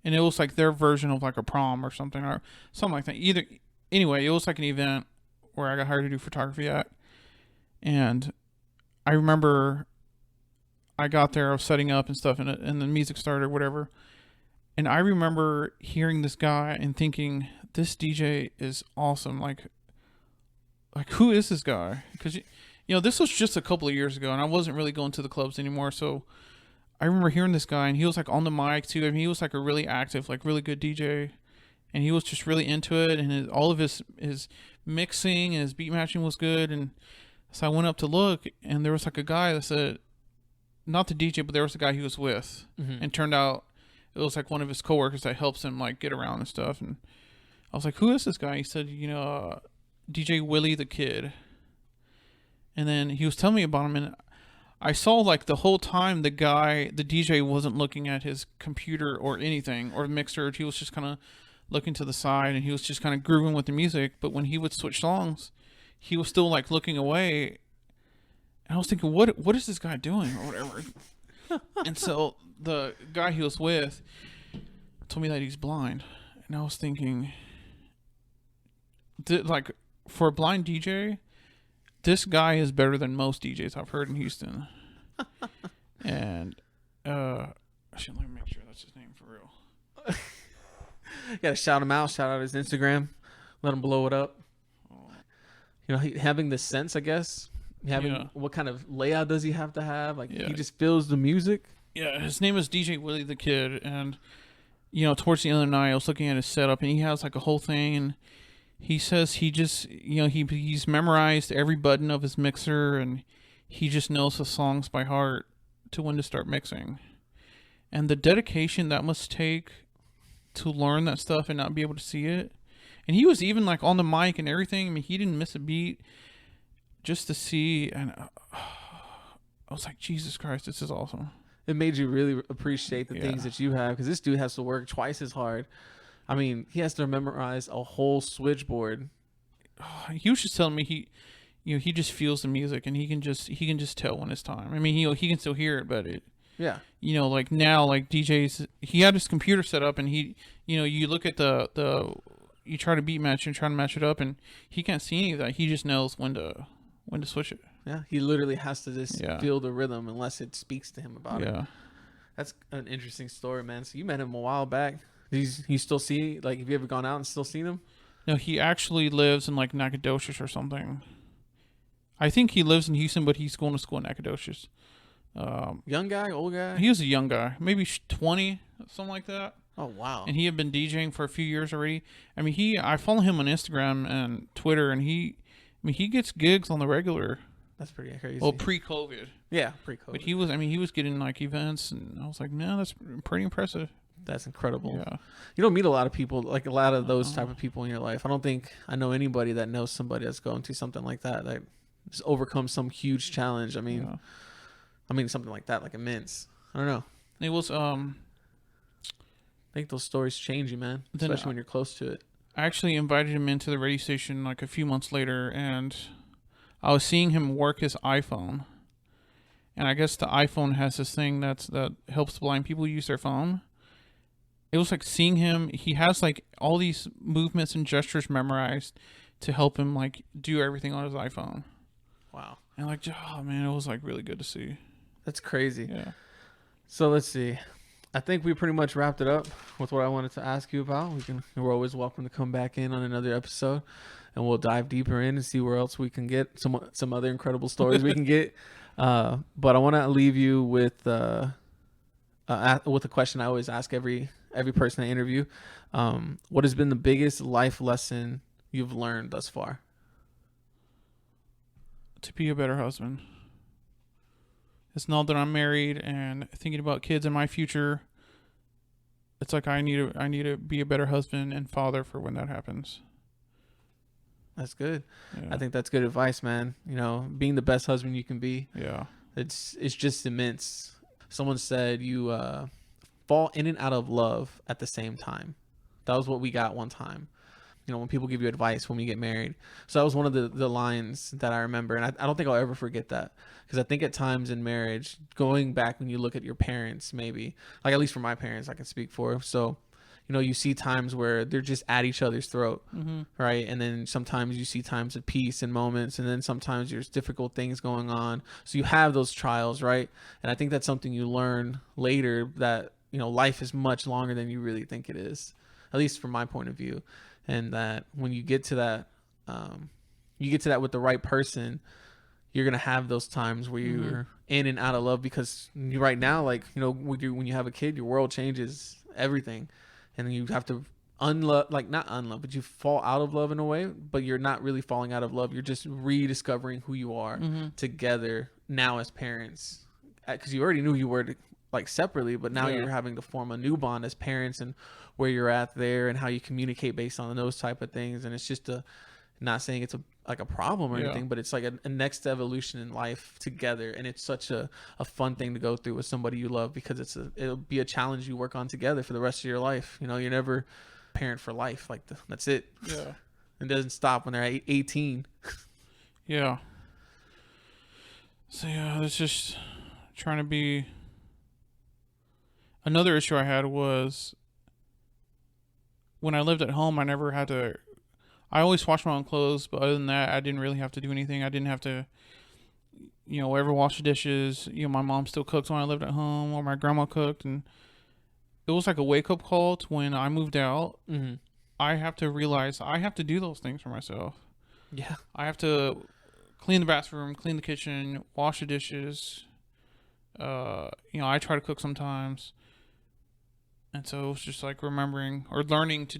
and it was like their version of like a prom or something like that. Anyway, it was like an event where I got hired to do photography at, and I remember I got there, I was setting up and stuff, and the music started or whatever, and I remember hearing this guy and thinking, this DJ is awesome, like who is this guy? Because this was just a couple of years ago, and I wasn't really going to the clubs anymore. So I remember hearing this guy, and he was like on the mic too. I mean, he was like a really active, like really good DJ, and he was just really into it. And all of his mixing and his beat matching was good. And so I went up to look, and there was like a guy that said, not the DJ, but there was a guy he was with, and turned out it was like one of his coworkers that helps him like get around and stuff. And I was like, who is this guy? He said, DJ Willie the Kid. And then he was telling me about him, and I saw like the whole time the DJ wasn't looking at his computer or anything or mixer. He was just kind of looking to the side, and he was just kind of grooving with the music. But when he would switch songs, he was still like looking away. And I was thinking, what is this guy doing or whatever? And so the guy he was with told me that he's blind, and I was thinking, like, for a blind DJ, this guy is better than most DJs I've heard in Houston. And let me make sure that's his name for real. You gotta shout him out, shout out his Instagram, let him blow it up. Having the sense, I guess. What kind of layout does he have to have? Like, he just feels the music. Yeah, his name is DJ Willie the Kid, and towards the end of the night, I was looking at his setup, and he has like a whole thing, and he says he just, he's memorized every button of his mixer, and he just knows the songs by heart to when to start mixing, and the dedication that must take to learn that stuff and not be able to see it. And he was even like on the mic and everything. I mean, he didn't miss a beat just to see, and I was like, Jesus Christ, this is awesome. It made you really appreciate the things that you have, because this dude has to work twice as hard. I mean, he has to memorize a whole switchboard. He was just telling me he just feels the music, and he can just tell when it's time. I mean, he can still hear it, but like now, like DJs, he had his computer set up, and you look at the you try to beat match and try to match it up, and he can't see any of that. He just knows when to switch it. Yeah, he literally has to just feel the rhythm unless it speaks to him about it. Yeah. That's an interesting story, man. So you met him a while back. You still see, like, have you ever gone out and still seen him? No, he actually lives in like Nacogdoches or something. I think he lives in Houston, but he's going to school in Nacogdoches. Young guy, old guy? He was a young guy, maybe 20, something like that. Oh, wow. And he had been DJing for a few years already. I mean, I follow him on Instagram and Twitter, and he gets gigs on the regular. That's pretty crazy. Well, pre-COVID. Yeah, pre-COVID. But he was getting like events, and I was like, man, that's pretty impressive. That's incredible. Yeah. You don't meet a lot of people, like a lot of those type of people in your life. I don't think I know anybody that knows somebody that's going through something like that just overcome some huge challenge. I mean, something like that, like immense. I don't know. It was I think those stories change you, man, especially when you're close to it. I actually invited him into the radio station like a few months later, and I was seeing him work his iPhone. And I guess the iPhone has this thing that helps blind people use their phone. It was like seeing him. He has like all these movements and gestures memorized to help him like do everything on his iPhone. Wow. And like, oh man, it was like really good to see. That's crazy. Yeah. So let's see. I think we pretty much wrapped it up with what I wanted to ask you about. We're always welcome to come back in on another episode, and we'll dive deeper in and see where else we can get some other incredible stories we can get. But I want to leave you with a question I always ask every person I interview. What has been the biggest life lesson you've learned thus far? To be a better husband. It's now that I'm married and thinking about kids and my future. It's like I need to be a better husband and father for when that happens. That's good. Yeah. I think that's good advice, man. Being the best husband you can be. Yeah. It's just immense. Someone said you fall in and out of love at the same time. That was what we got one time. When people give you advice when we get married. So that was one of the lines that I remember. And I don't think I'll ever forget that. Because I think at times in marriage, going back when you look at your parents, maybe, like at least for my parents, I can speak for. So, you see times where they're just at each other's throat, right? And then sometimes you see times of peace and moments. And then sometimes there's difficult things going on. So you have those trials, right? And I think that's something you learn later, that, life is much longer than you really think it is, at least from my point of view. And that when you get to that, with the right person, you're going to have those times where you're in and out of love, because right now, like, when you have a kid, your world changes everything. And then you have to not unlove, but you fall out of love in a way, but you're not really falling out of love. You're just rediscovering who you are together now as parents, because you already knew you were separately, but now you're having to form a new bond as parents, and where you're at there and how you communicate based on those type of things. And it's just not saying it's a problem or anything, but it's like a next evolution in life together. And it's such a fun thing to go through with somebody you love, because it'll be a challenge you work on together for the rest of your life. You're never parent for life. That's it. Yeah. It doesn't stop when they're 18. Yeah. So yeah, it's just trying to be. Another issue I had was when I lived at home, I never had to. I always washed my own clothes, but other than that, I didn't really have to do anything. I didn't have to, ever wash the dishes. My mom still cooks when I lived at home, or my grandma cooked, and it was like a wake up call to when I moved out. Mm-hmm. I have to realize I have to do those things for myself. Yeah, I have to clean the bathroom, clean the kitchen, wash the dishes, I try to cook sometimes. And so it's just like remembering or learning to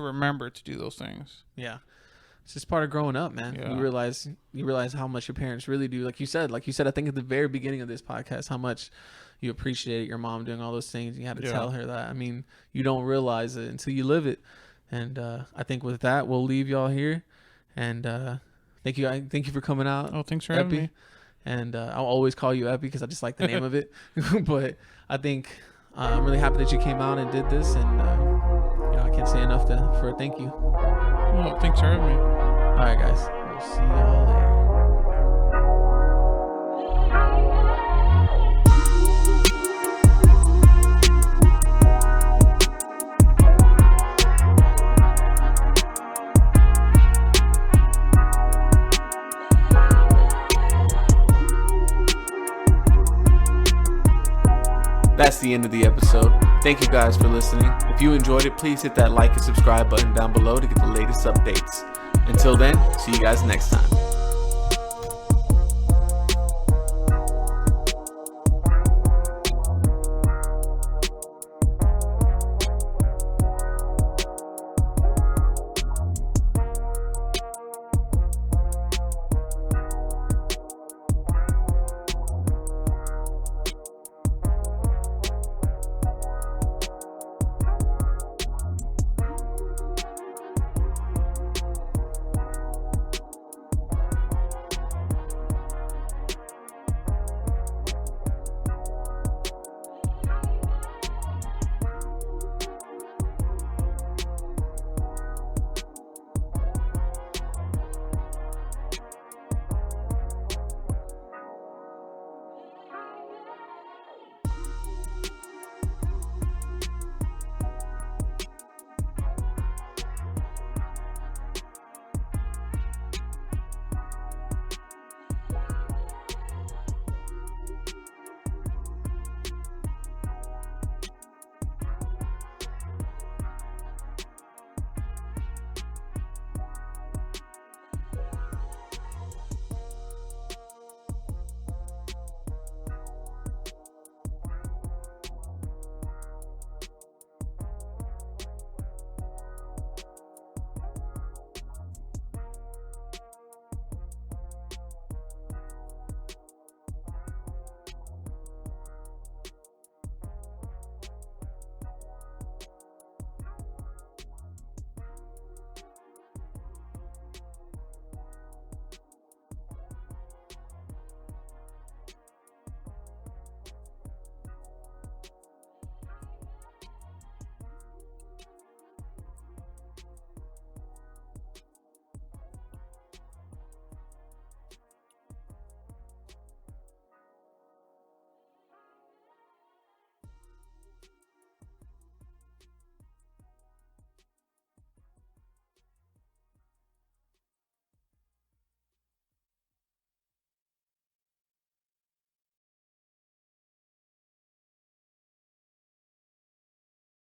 remember to do those things. Yeah. It's just part of growing up, man. Yeah. You realize how much your parents really do. Like you said, I think at the very beginning of this podcast, how much you appreciate your mom doing all those things. You had to tell her that. I mean, you don't realize it until you live it. And I think with that, we'll leave y'all here. And thank you for coming out. Oh, thanks for having me. And I'll always call you Epi because I just like the name of it. But I think I'm really happy that you came out and did this. And I can't say enough for a thank you. Well, thanks for having me. All right, guys. We'll see y'all later. That's the end of the episode. Thank you guys for listening. If you enjoyed it, please hit that like and subscribe button down below to get the latest updates. Until then, see you guys next time.